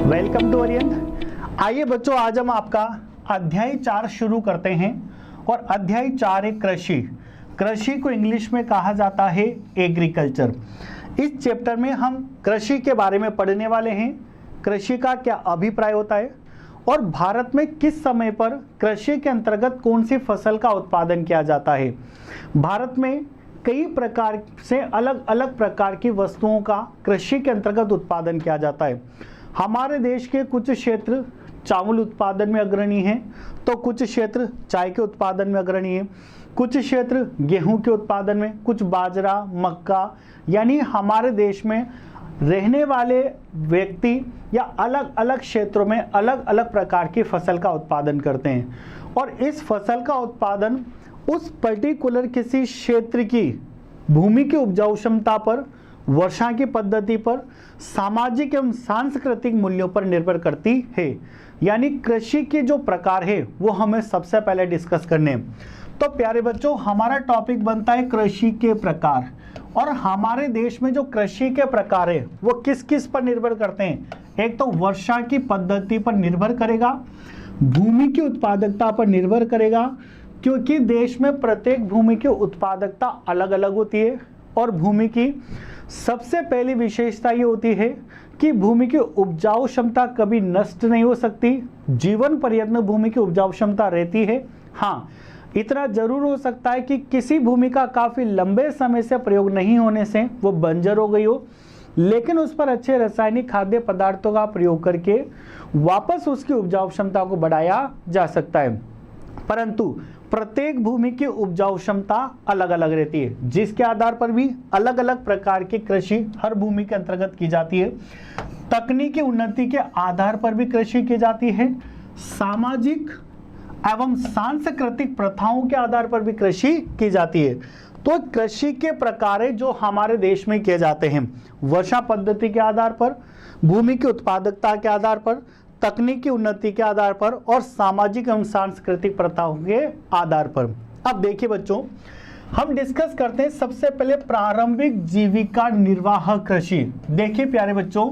Welcome to अरियंत। आइए बच्चों, आज हम आपका अध्याय 4 शुरू करते हैं। और अध्याय 4 है कृषि। कृषि को इंग्लिश में कहा जाता है एग्रीकल्चर। इस चैप्टर में हम कृषि के बारे में पढ़ने वाले हैं। कृषि का क्या अभिप्राय होता है और भारत में किस समय पर कृषि के अंतर्गत कौन सी फसल का उत्पादन किया जाता है। भारत में कई प्रकार से अलग अलग प्रकार की वस्तुओं का कृषि के अंतर्गत उत्पादन किया जाता है। हमारे देश के कुछ क्षेत्र चावल उत्पादन में अग्रणी हैं, तो कुछ क्षेत्र चाय के उत्पादन में अग्रणी हैं, कुछ क्षेत्र गेहूं के उत्पादन में, कुछ बाजरा, मक्का, यानी हमारे देश में रहने वाले व्यक्ति या अलग अलग क्षेत्रों में अलग अलग प्रकार की फसल का उत्पादन करते हैं। और इस फसल का उत्पादन उस पर्टिकुलर किसी क्षेत्र की भूमि की उपजाऊ क्षमता पर, वर्षा की पद्धति पर, सामाजिक एवं सांस्कृतिक मूल्यों पर निर्भर करती है। यानी कृषि के जो प्रकार है वो हमें सबसे पहले डिस्कस करने हैं। तो प्यारे बच्चों, हमारा टॉपिक बनता है कृषि के प्रकार। और हमारे देश में जो कृषि के प्रकार है वो किस किस पर निर्भर करते हैं। एक तो वर्षा की पद्धति पर निर्भर करेगा, भूमि की उत्पादकता पर निर्भर करेगा, क्योंकि देश में प्रत्येक भूमि की उत्पादकता अलग अलग होती है। और भूमि की सबसे पहली विशेषता ये होती है कि भूमि की उपजाऊ क्षमता कभी नष्ट नहीं हो सकती, जीवन पर्यंत भूमि की उपजाऊ क्षमता रहती है। हाँ, इतना जरूर हो सकता है कि किसी भूमि का काफी लंबे समय से प्रयोग नहीं होने से वो बंजर हो गई हो, लेकिन उस पर अच्छे रासायनिक खाद्य पदार्थों का प्रयोग करके वापस उसकी उपजाऊ क्षमता को बढ़ाया जा सकता है। परंतु प्रत्येक भूमि की उपजाऊ क्षमता अलग अलग रहती है, जिसके आधार पर भी अलग अलग प्रकार की कृषि हर भूमि के अंतर्गत की जाती है। तकनीकी उन्नति के आधार पर भी कृषि की जाती है। सामाजिक एवं सांस्कृतिक प्रथाओं के आधार पर भी कृषि की जाती है। तो कृषि के प्रकार जो हमारे देश में किए जाते हैं, वर्षा पद्धति के आधार पर, भूमि की उत्पादकता के आधार पर, तकनीकी उन्नति के आधार पर और सामाजिक एवं सांस्कृतिक प्रथाओं के आधार पर। अब देखिए बच्चों, हम डिस्कस करते हैं सबसे पहले प्रारंभिक जीविका निर्वाह कृषि। देखिए प्यारे बच्चों,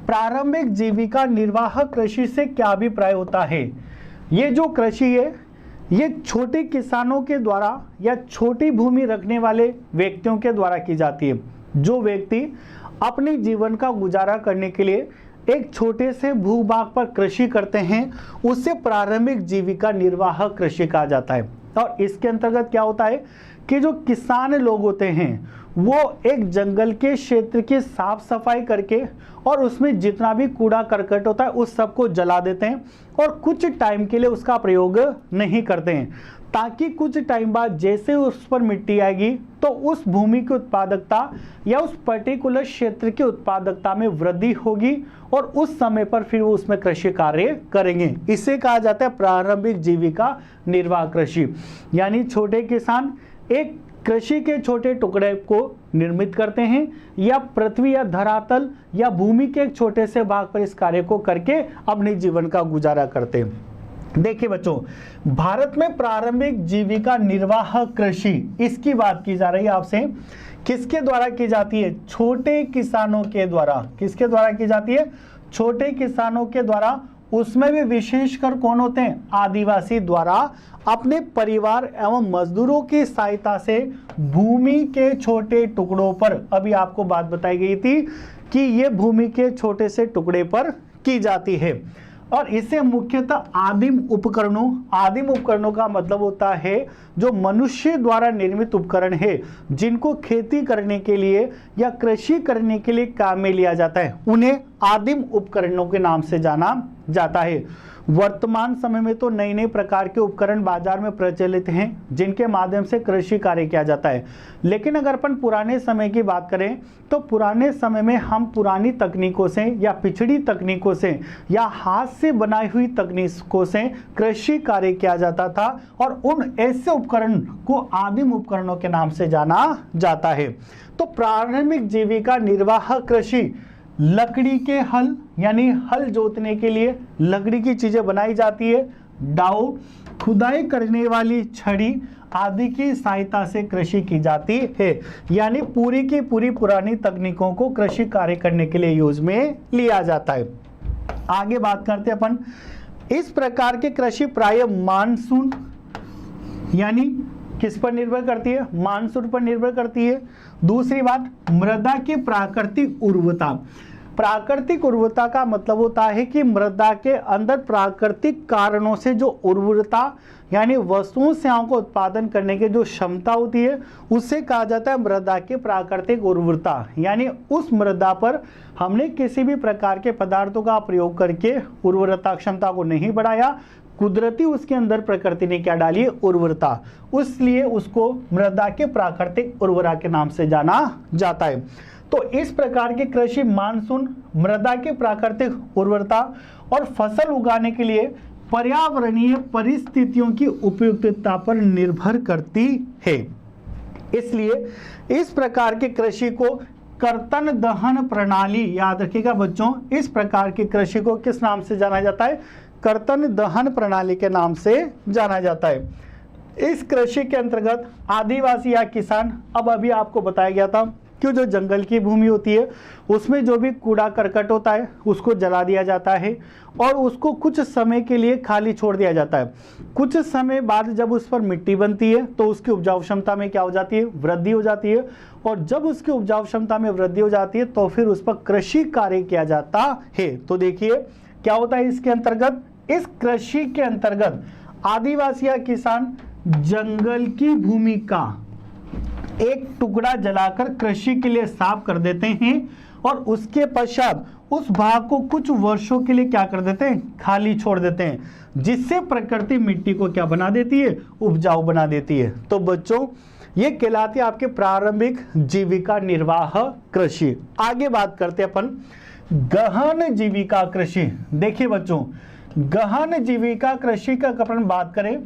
प्रारंभिक जीविका निर्वाह कृषि से क्या अभिप्राय होता है। ये जो कृषि है ये छोटे किसानों के द्वारा या छोटी भूमि रखने वाले व्यक्तियों के द्वारा की जाती है। जो व्यक्ति अपने जीवन का गुजारा करने के लिए एक छोटे से भूभाग पर कृषि करते हैं, उसे प्रारंभिक जीविका निर्वाह कृषि कहा जाता है। और इसके अंतर्गत क्या होता है कि जो किसान लोग होते हैं वो एक जंगल के क्षेत्र की साफ सफाई करके और उसमें जितना भी कूड़ा करकट होता है उस सबको जला देते हैं और कुछ टाइम के लिए उसका प्रयोग नहीं करते हैं, ताकि कुछ टाइम बाद जैसे उस पर मिट्टी आएगी तो उस भूमि की उत्पादकता या उस पर्टिकुलर क्षेत्र की उत्पादकता में वृद्धि होगी और उस समय पर फिर वो उसमें कृषि कार्य करेंगे। इसे कहा जाता है प्रारंभिक जीविका निर्वाह कृषि। यानी छोटे किसान एक कृषि के छोटे टुकड़े को निर्मित करते हैं या पृथ्वी या धरातल या भूमि के एक छोटे से भाग पर इस कार्य को करके अपने जीवन का गुजारा करते हैं। देखिए बच्चों, भारत में प्रारंभिक जीविका निर्वाह कृषि इसकी बात की जा रही है आपसे। किसके द्वारा की जाती है? छोटे किसानों के द्वारा। किसके द्वारा की जाती है? छोटे किसानों के द्वारा। उसमें भी विशेषकर कौन होते हैं? आदिवासी द्वारा अपने परिवार एवं मजदूरों की सहायता से भूमि के छोटे टुकड़ों पर, अभी आपको बात बताई गई थी कि ये भूमि के छोटे से टुकड़े पर की जाती है। और इसे मुख्यतः आदिम उपकरणों का मतलब होता है जो मनुष्य द्वारा निर्मित उपकरण है, जिनको खेती करने के लिए या कृषि करने के लिए काम में लिया जाता है, उन्हें आदिम उपकरणों के नाम से जाना जाता है। वर्तमान समय में तो नए नए प्रकार के उपकरण बाजार में प्रचलित हैं जिनके माध्यम से कृषि कार्य किया जाता है। लेकिन अगर अपन पुराने समय की बात करें तो पुराने समय में हम पुरानी तकनीकों से या पिछड़ी तकनीकों से या हाथ से बनाई हुई तकनीकों से कृषि कार्य किया जाता था और उन ऐसे उपकरण को आदिम उपकरणों के नाम से जाना जाता है। तो प्रारंभिक जीविका निर्वाह कृषि लकड़ी के हल, यानी हल जोतने के लिए लकड़ी की चीजें बनाई जाती है, डाउ, खुदाई करने वाली छड़ी आदि की सहायता से कृषि की जाती है। यानी पूरी की पूरी पुरानी तकनीकों को कृषि कार्य करने के लिए यूज में लिया जाता है। आगे बात करते हैं अपन, इस प्रकार की कृषि प्राय मानसून यानी किस पर निर्भर करती है, मानसून पर निर्भर करती है। दूसरी बात, मृदा की प्राकृतिक उर्वरता। प्राकृतिक उर्वरता का मतलब होता है कि मृदा के अंदर प्राकृतिक कारणों से जो उर्वरता यानी वस्तुओं सेवाओं को उत्पादन करने की जो क्षमता होती है उससे कहा जाता है मृदा की प्राकृतिक उर्वरता। यानी उस मृदा पर हमने किसी भी प्रकार के पदार्थों का प्रयोग करके उर्वरता क्षमता को नहीं बढ़ाया, कुदरती उसके अंदर प्रकृति ने क्या डाली, उर्वरता, इसलिए उसको मृदा के प्राकृतिक उर्वरा के नाम से जाना जाता है। तो इस प्रकार की कृषि मानसून, मृदा की प्राकृतिक उर्वरता और फसल उगाने के लिए पर्यावरणीय परिस्थितियों की उपयुक्तता पर निर्भर करती है। इसलिए इस प्रकार की कृषि को कर्तन दहन प्रणाली, याद रखिएगा बच्चों, इस प्रकार की कृषि को किस नाम से जाना जाता है, कर्तन दहन प्रणाली के नाम से जाना जाता है। इस कृषि के अंतर्गत आदिवासी या किसान, अब अभी आपको बताया गया था कि जो जंगल की भूमि होती है उसमें जो भी कूड़ा करकट होता है उसको जला दिया जाता है और उसको कुछ समय के लिए खाली छोड़ दिया जाता है। कुछ समय बाद जब उस पर मिट्टी बनती है तो उसकी उपजाऊ क्षमता में क्या हो जाती है, वृद्धि हो जाती है, और जब उसकी उपजाऊ क्षमता में वृद्धि हो जाती है तो फिर उस पर कृषि कार्य किया जाता है। तो देखिए क्या होता है इसके अंतर्गत, इस कृषि के अंतर्गत आदिवासी या किसान जंगल की भूमि का एक टुकड़ा जलाकर कृषि के लिए साफ कर देते हैं और उसके पश्चात उस भाग को कुछ वर्षों के लिए क्या कर देते हैं, खाली छोड़ देते हैं, जिससे प्रकृति मिट्टी को क्या बना देती है, उपजाऊ बना देती है। तो बच्चों ये कहलाती है आपके प्रारंभिक जीविका निर्वाह कृषि। आगे बात करते हैं अपन गहन जीविका कृषि। देखिए बच्चों, गहन जीविका कृषि का अपन बात करें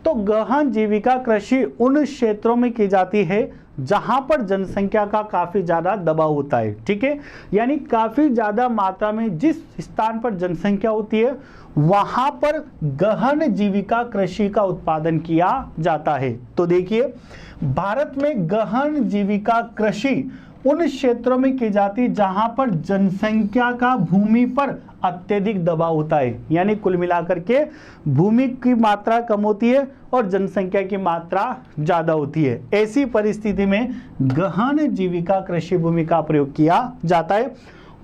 तो गहन जीविका कृषि उन क्षेत्रों में की जाती है जहां पर जनसंख्या का काफी ज्यादा दबाव होता है। ठीक है, यानी काफी ज्यादा मात्रा में जिस स्थान पर जनसंख्या होती है वहां पर गहन जीविका कृषि का उत्पादन किया जाता है। तो देखिए भारत में गहन जीविका कृषि उन क्षेत्रों में की जाती है जहां पर जनसंख्या का भूमि पर अत्यधिक दबाव होता है, यानी कुल मिलाकर के भूमि की मात्रा कम होती है और जनसंख्या की मात्रा ज्यादा होती है। ऐसी परिस्थिति में गहन जीविका कृषि भूमि का प्रयोग किया जाता है।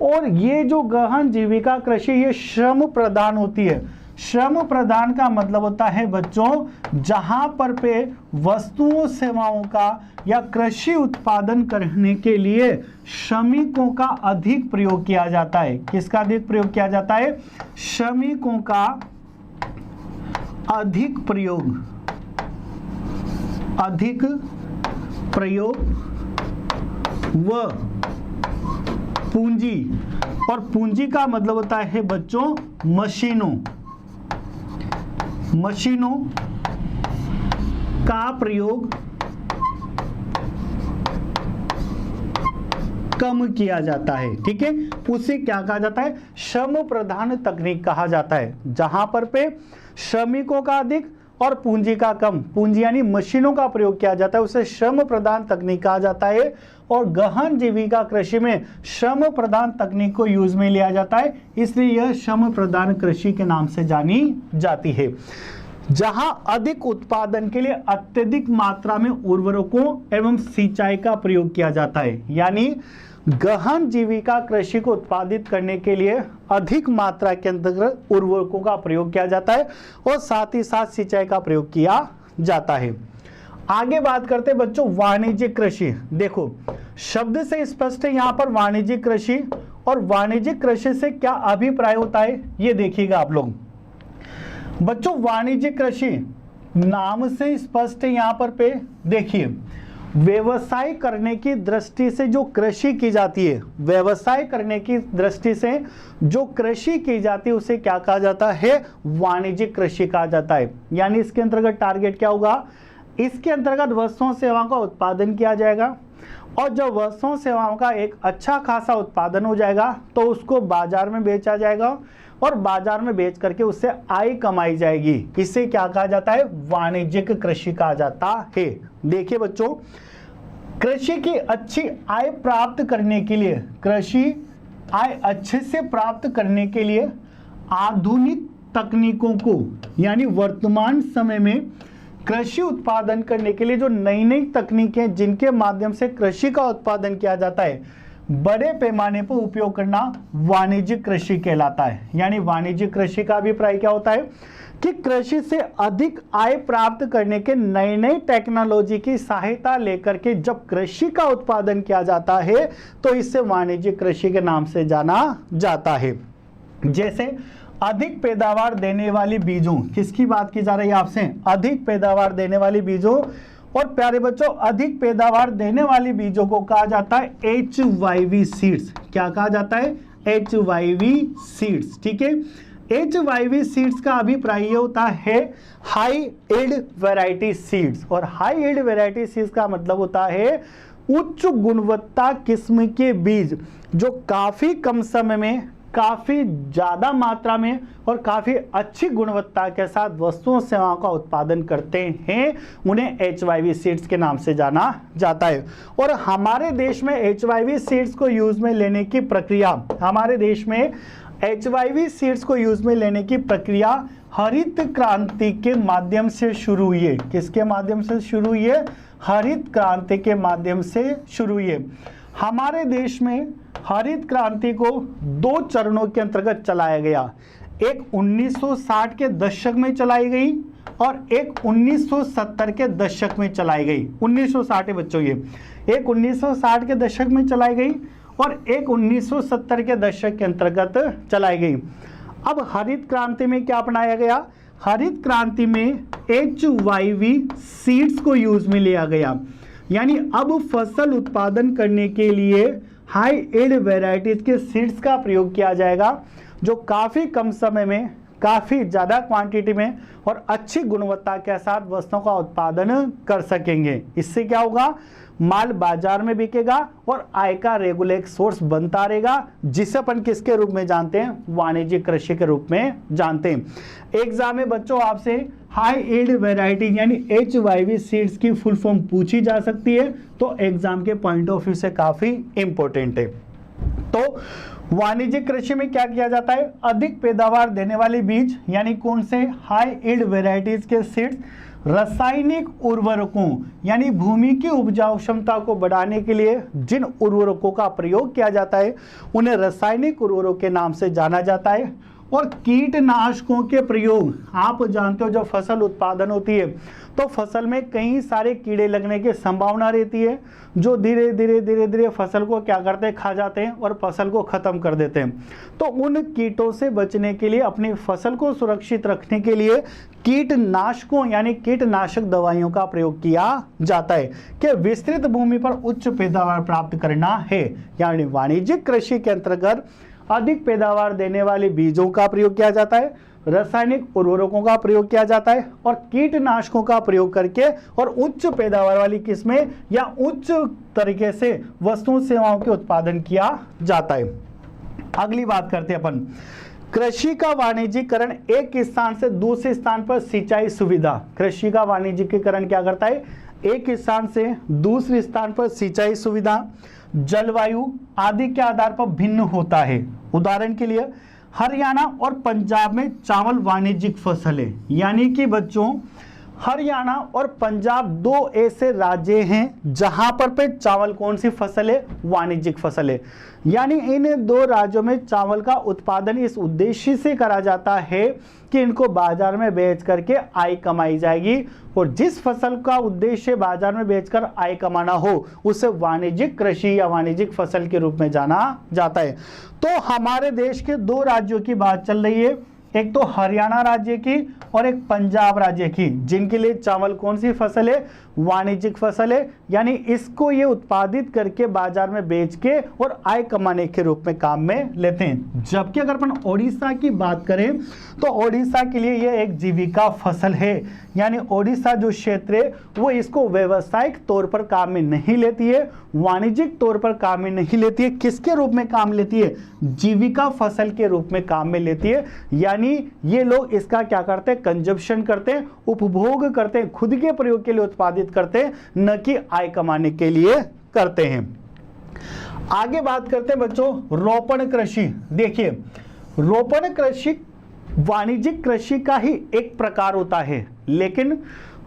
और ये जो गहन जीविका कृषि ये श्रम प्रधान होती है। श्रम प्रदान का मतलब होता है बच्चों जहां पर पे वस्तुओं सेवाओं का या कृषि उत्पादन करने के लिए श्रमिकों का अधिक प्रयोग किया जाता है। किसका अधिक प्रयोग किया जाता है, श्रमिकों का अधिक प्रयोग व पूंजी, और पूंजी का मतलब होता है बच्चों मशीनों का प्रयोग कम किया जाता है। ठीक है, उसे क्या कहा जाता है, श्रम प्रधान तकनीक कहा जाता है। जहां पर पे श्रमिकों का अधिक और पूंजी का कम, पूंजी यानी मशीनों का प्रयोग किया जाता है, उसे श्रम प्रधान तकनीक कहा जाता है। और गहन जीविका कृषि में श्रम प्रधान तकनीक को यूज में लिया जाता है, इसलिए यह श्रम प्रधान कृषि के नाम से जानी जाती है। जहां अधिक उत्पादन के लिए अत्यधिक मात्रा में उर्वरकों एवं सिंचाई का प्रयोग किया जाता है, यानी गहन जीविका कृषि को उत्पादित करने के लिए अधिक मात्रा के अंतर्गत उर्वरकों का प्रयोग किया जाता है और साथ ही साथ सिंचाई का प्रयोग किया जाता है। आगे बात करते हैं बच्चों वाणिज्यिक कृषि। देखो शब्द से स्पष्ट है यहां पर वाणिज्यिक कृषि, और वाणिज्यिक कृषि से क्या अभिप्राय होता है ये देखिएगा आप लोग। बच्चों वाणिज्यिक कृषि नाम से स्पष्ट है यहां पर पे देखिए, व्यवसाय करने की दृष्टि से जो कृषि की जाती है, व्यवसाय करने की दृष्टि से जो कृषि की जाती है उसे क्या कहा जाता है, वाणिज्यिक कृषि कहा जाता है। यानी इसके अंतर्गत टारगेट क्या होगा, इसके अंतर्गत वस्तुओं सेवाओं का उत्पादन किया जाएगा, और जब वस्तुओं सेवाओं का एक अच्छा खासा उत्पादन हो जाएगा तो उसको बाजार में बेचा जाएगा, और बाजार में बेच करके उससे आय कमाई जाएगी। इसे क्या कहा जाता है, वाणिज्यिक कृषि कहा जाता है। देखिए बच्चों, कृषि की अच्छी आय प्राप्त करने के लिए कृषि आय अच्छे से प्राप्त करने के लिए आधुनिक तकनीकों को, यानी वर्तमान समय में कृषि उत्पादन करने के लिए जो नई नई तकनीकें जिनके माध्यम से कृषि का उत्पादन किया जाता है, बड़े पैमाने पर उपयोग करना वाणिज्यिक कृषि कहलाता है। यानी वाणिज्यिक कृषि का अभिप्राय क्या होता है कि कृषि से अधिक आय प्राप्त करने के नई नई टेक्नोलॉजी की सहायता लेकर के जब कृषि का उत्पादन किया जाता है तो इसे वाणिज्यिक कृषि के नाम से जाना जाता है। जैसे अधिक पैदावार देने वाली बीजों, किसकी बात की जा रही है आपसे? अधिक पैदावार देने वाली बीजों। और प्यारे बच्चों, अधिक पैदावार देने वाली बीजों को कहा जाता है HYV सीड्स। क्या कहा जाता है? HYV seeds. ठीक है, HYV सीड्स का अभिप्राय ये होता है हाई यील्ड वैरायटी सीड्स। और हाई यील्ड वैरायटी सीड्स का मतलब होता है उच्च गुणवत्ता किस्म के बीज जो काफी कम समय में, काफी ज्यादा मात्रा में और काफी अच्छी गुणवत्ता के साथ वस्तुओं सेवाओं का उत्पादन करते हैं, उन्हें HYV सीड्स के नाम से जाना जाता है। और हमारे देश में HYV सीड्स को यूज में लेने की प्रक्रिया, हमारे देश में HYV सीड्स को यूज में लेने की प्रक्रिया हरित क्रांति के माध्यम से शुरू हुई है। किसके माध्यम से शुरू हुई है? हरित क्रांति के माध्यम से शुरू हुई है। हमारे देश में हरित क्रांति को दो चरणों के अंतर्गत चलाया गया। एक 1960 के दशक में चलाई गई और एक 1970 के दशक में चलाई गई। 1960 है बच्चों, ये एक 1960 के दशक में चलाई गई और एक 1970 के दशक के अंतर्गत चलाई गई। अब हरित क्रांति में क्या अपनाया गया? हरित क्रांति में HYV सीड्स को यूज में लिया गया। यानी अब फसल उत्पादन करने के लिए हाई यील्ड वैरायटीज के सीड्स का प्रयोग किया जाएगा जो काफ़ी कम समय में, काफ़ी ज़्यादा क्वांटिटी में और अच्छी गुणवत्ता के साथ वस्तुओं का उत्पादन कर सकेंगे। इससे क्या होगा? माल बाजार में बिकेगा और आय का रेगुलर सोर्स बनता रहेगा, जिसे अपन किसके रूप में जानते हैं? वाणिज्यिक कृषि के रूप में जानते हैं। एग्जाम में बच्चों आपसे हाई यील्ड वैरायटी यानी HYV सीड्स की फुल फॉर्म पूछी जा सकती है, तो एग्जाम के पॉइंट ऑफ व्यू से काफी इंपॉर्टेंट है। तो वाणिज्यिक कृषि में क्या किया जाता है? अधिक पैदावार देने वाले बीज यानी कौन से? हाई यील्ड वैरायटीज के सीड्स रासायनिक उर्वरकों यानी भूमि की उपजाऊ क्षमता को बढ़ाने के लिए जिन उर्वरकों का प्रयोग किया जाता है उन्हें रासायनिक उर्वरकों के नाम से जाना जाता है। और कीटनाशकों के प्रयोग, आप जानते हो जब फसल उत्पादन होती है तो फसल में कई सारे कीड़े लगने की संभावना रहती है जो धीरे धीरे फसल को क्या करते हैं? खा जाते हैं और फसल को खत्म कर देते हैं। तो उन कीटों से बचने के लिए, अपनी फसल को सुरक्षित रखने के लिए कीटनाशकों यानी कीटनाशक दवाइयों का प्रयोग किया जाता है कि विस्तृत भूमि पर उच्च पैदावार प्राप्त करना है। यानी वाणिज्यिक कृषि के अंतर्गत अधिक पैदावार देने वाले बीजों का प्रयोग किया जाता है, रासायनिक उर्वरकों का प्रयोग किया जाता है और कीटनाशकों का प्रयोग करके और उच्च पैदावार वाली किस्में या उच्च तरीके से वस्तुओं सेवाओं के उत्पादन किया जाता है। अगली बात करते हैं अपन कृषि का वाणिज्यिकरण। एक स्थान से दूसरे स्थान पर सिंचाई सुविधा। कृषि का वाणिज्यिकरण क्या करता है? एक स्थान से दूसरे स्थान पर सिंचाई सुविधा जलवायु आदि के आधार पर भिन्न होता है। उदाहरण के लिए हरियाणा और पंजाब में चावल वाणिज्यिक फसल है। यानी कि बच्चों हरियाणा और पंजाब दो ऐसे राज्य हैं जहां पर पे चावल कौन सी फसल है? वाणिज्यिक फसल है। यानी इन दो राज्यों में चावल का उत्पादन इस उद्देश्य से करा जाता है कि इनको बाजार में बेच करके आय कमाई जाएगी और जिस फसल का उद्देश्य बाजार में बेचकर आय कमाना हो उसे वाणिज्यिक कृषि या वाणिज्यिक फसल के रूप में जाना जाता है। तो हमारे देश के दो राज्यों की बात चल रही है, एक तो हरियाणा राज्य की और एक पंजाब राज्य की, जिनके लिए चावल कौन सी फसल है? वाणिज्यिक फसल है। यानी इसको ये उत्पादित करके बाजार में बेच के और आय कमाने के रूप में काम में लेते हैं। जबकि अगर अपन ओडिशा की बात करें तो ओडिशा के लिए ये एक जीविका फसल है। यानी ओडिशा जो क्षेत्र है वो इसको व्यावसायिक तौर पर काम में नहीं लेती है, वाणिज्यिक तौर पर काम में नहीं लेती है। किसके रूप में काम लेती है? जीविका फसल के रूप में काम में लेती है। यानी ये लोग इसका क्या करते हैं? कंजप्शन करते हैं, उपभोग करते हैं, खुद के प्रयोग के लिए उत्पादित करते हैं, न कि आय कमाने के लिए करते हैं। आगे बात करते हैं बच्चों रोपण कृषि। देखिए रोपण कृषि वाणिज्यिक कृषि का ही एक प्रकार होता है, लेकिन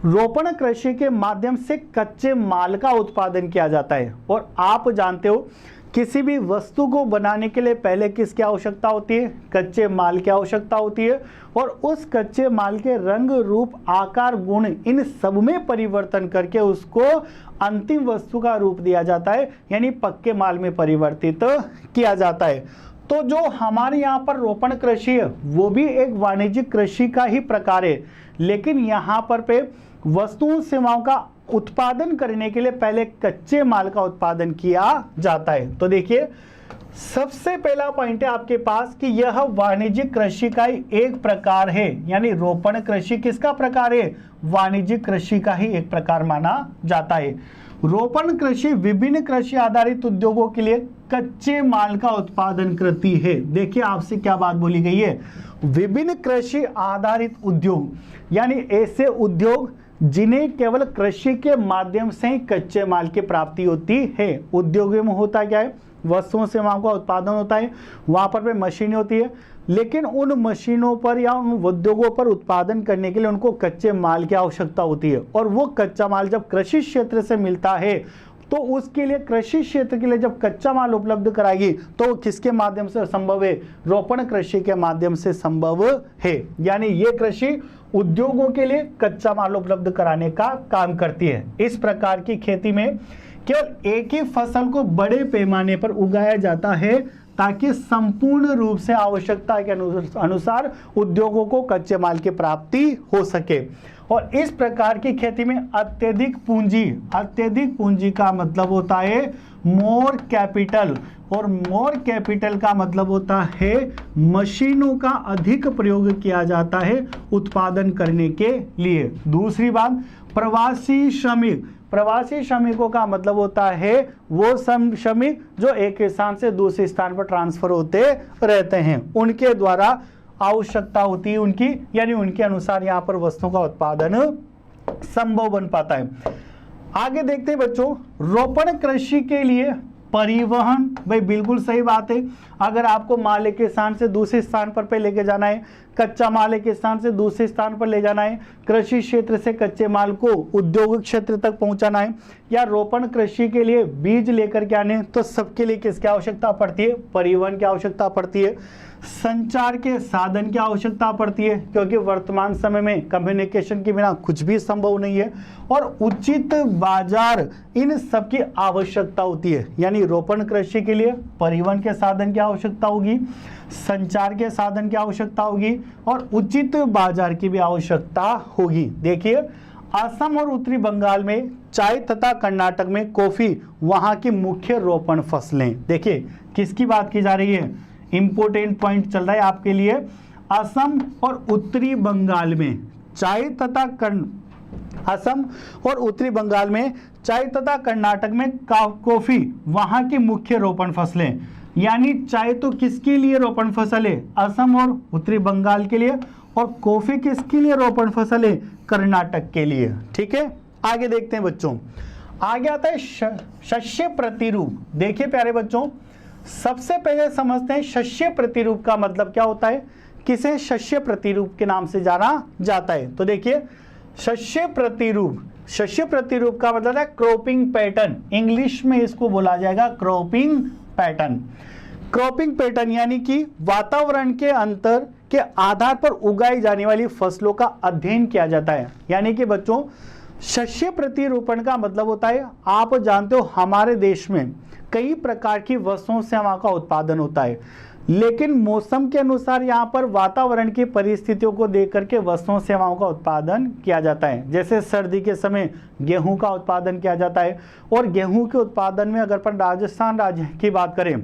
रोपण कृषि के माध्यम से कच्चे माल का उत्पादन किया जाता है। और आप जानते हो किसी भी वस्तु को बनाने के लिए पहले किसकी आवश्यकता होती है? कच्चे माल की आवश्यकता होती है। और उस कच्चे माल के रंग, रूप, आकार, गुण इन सब में परिवर्तन करके उसको अंतिम वस्तु का रूप दिया जाता है, यानी पक्के माल में परिवर्तित किया जाता है। तो जो हमारे यहाँ पर रोपण कृषि है वो भी एक वाणिज्यिक कृषि का ही प्रकार है, लेकिन यहाँ पर पे वस्तुओं सेवाओं का उत्पादन करने के लिए पहले कच्चे माल का उत्पादन किया जाता है। तो देखिए सबसे पहला पॉइंट है आपके पास कि यह वाणिज्यिक कृषि का ही एक प्रकार है, यानी रोपण कृषि किसका प्रकार है? वाणिज्यिक कृषि का ही एक प्रकार माना जाता है। रोपण कृषि विभिन्न कृषि आधारित उद्योगों के लिए कच्चे माल का उत्पादन करती है। देखिए आपसे क्या बात बोली गई है? विभिन्न कृषि आधारित उद्योग, यानी ऐसे उद्योग जिन्हें केवल कृषि के माध्यम से ही कच्चे माल की प्राप्ति होती है। उद्योगों में होता क्या है? वस्तुओं सेवाओं का उत्पादन होता है, वहां पर मशीनें होती है, लेकिन उन मशीनों पर या उन उद्योगों पर उत्पादन करने के लिए उनको कच्चे माल की आवश्यकता होती है। और वो कच्चा माल जब कृषि क्षेत्र से मिलता है तो उसके लिए कृषि क्षेत्र के लिए जब कच्चा माल उपलब्ध कराएगी तो किसके माध्यम से संभव है? रोपण कृषि के माध्यम से संभव है। यानी ये कृषि उद्योगों के लिए कच्चा माल उपलब्ध कराने का काम करती है। इस प्रकार की खेती में केवल एक ही फसल को बड़े पैमाने पर उगाया जाता है ताकि संपूर्ण रूप से आवश्यकता के अनुसार उद्योगों को कच्चे माल की प्राप्ति हो सके। और इस प्रकार की खेती में अत्यधिक पूंजी का मतलब होता है मोर कैपिटल, और मोर कैपिटल का मतलब होता है मशीनों का अधिक प्रयोग किया जाता है उत्पादन करने के लिए। दूसरी बात, प्रवासी श्रमिकों का मतलब होता है वो श्रमिक जो एक स्थान से दूसरे स्थान पर ट्रांसफर होते रहते हैं, उनके द्वारा आवश्यकता होती है उनकी, यानी उनके अनुसार यहाँ पर वस्तुओं का उत्पादन संभव बन पाता है। आगे देखते हैं बच्चों, रोपण कृषि के लिए परिवहन, भाई बिल्कुल सही बात है। अगर आपको माल एक स्थान से दूसरे स्थान पर लेके जाना है, कच्चा माल एक स्थान से दूसरे स्थान पर ले जाना है, कृषि क्षेत्र से कच्चे माल को उद्योग क्षेत्र तक पहुंचाना है, या रोपण कृषि के लिए बीज लेकर के आने, तो सबके लिए किसकी आवश्यकता पड़ती है? परिवहन की आवश्यकता पड़ती है। संचार के साधन की आवश्यकता पड़ती है, क्योंकि वर्तमान समय में कम्युनिकेशन के बिना कुछ भी संभव नहीं है। और उचित बाजार, इन सब की आवश्यकता होती है। यानी रोपण कृषि के लिए परिवहन के साधन की आवश्यकता होगी, संचार के साधन की आवश्यकता होगी, और उचित बाजार की भी आवश्यकता होगी। देखिए असम और उत्तरी बंगाल में चाय तथा कर्नाटक में कॉफी वहां की मुख्य रोपण फसलें। देखिए किसकी बात की जा रही है? इंपोर्टेंट पॉइंट चल रहा है आपके लिए। असम और उत्तरी बंगाल में चाय तथा असम और उत्तरी बंगाल में चाय तथा कर्नाटक में कॉफी वहां की मुख्य रोपण फसलें। यानी चाय तो किसके लिए रोपण फसल है? असम और उत्तरी बंगाल के लिए। और कॉफी किसके लिए रोपण फसल है? कर्नाटक के लिए। ठीक है, आगे देखते हैं बच्चों। आगे आता है शस्य प्रतिरूप। देखिए प्यारे बच्चों, सबसे पहले समझते हैं शस्य प्रतिरूप का मतलब क्या होता है, किसे शस्य प्रतिरूप के नाम से जाना जाता है। तो देखिए शस्य प्रतिरूप का मतलब है क्रॉपिंग पैटर्न। इंग्लिश में इसको बोला जाएगा क्रॉपिंग पैटर्न। क्रॉपिंग पैटर्न यानी कि वातावरण के अंतर के आधार पर उगाई जाने वाली फसलों का अध्ययन किया जाता है। यानी कि बच्चों शस्य प्रतिरूपण का मतलब होता है, आप जानते हो हमारे देश में कई प्रकार की वस्तुओं सेवाओं का उत्पादन होता है, लेकिन मौसम के अनुसार यहाँ पर वातावरण की परिस्थितियों को देख करके वस्तुओं सेवाओं का उत्पादन किया जाता है। जैसे सर्दी के समय गेहूं का उत्पादन किया जाता है, और गेहूं के उत्पादन में अगर अपन राजस्थान राज्य की बात करें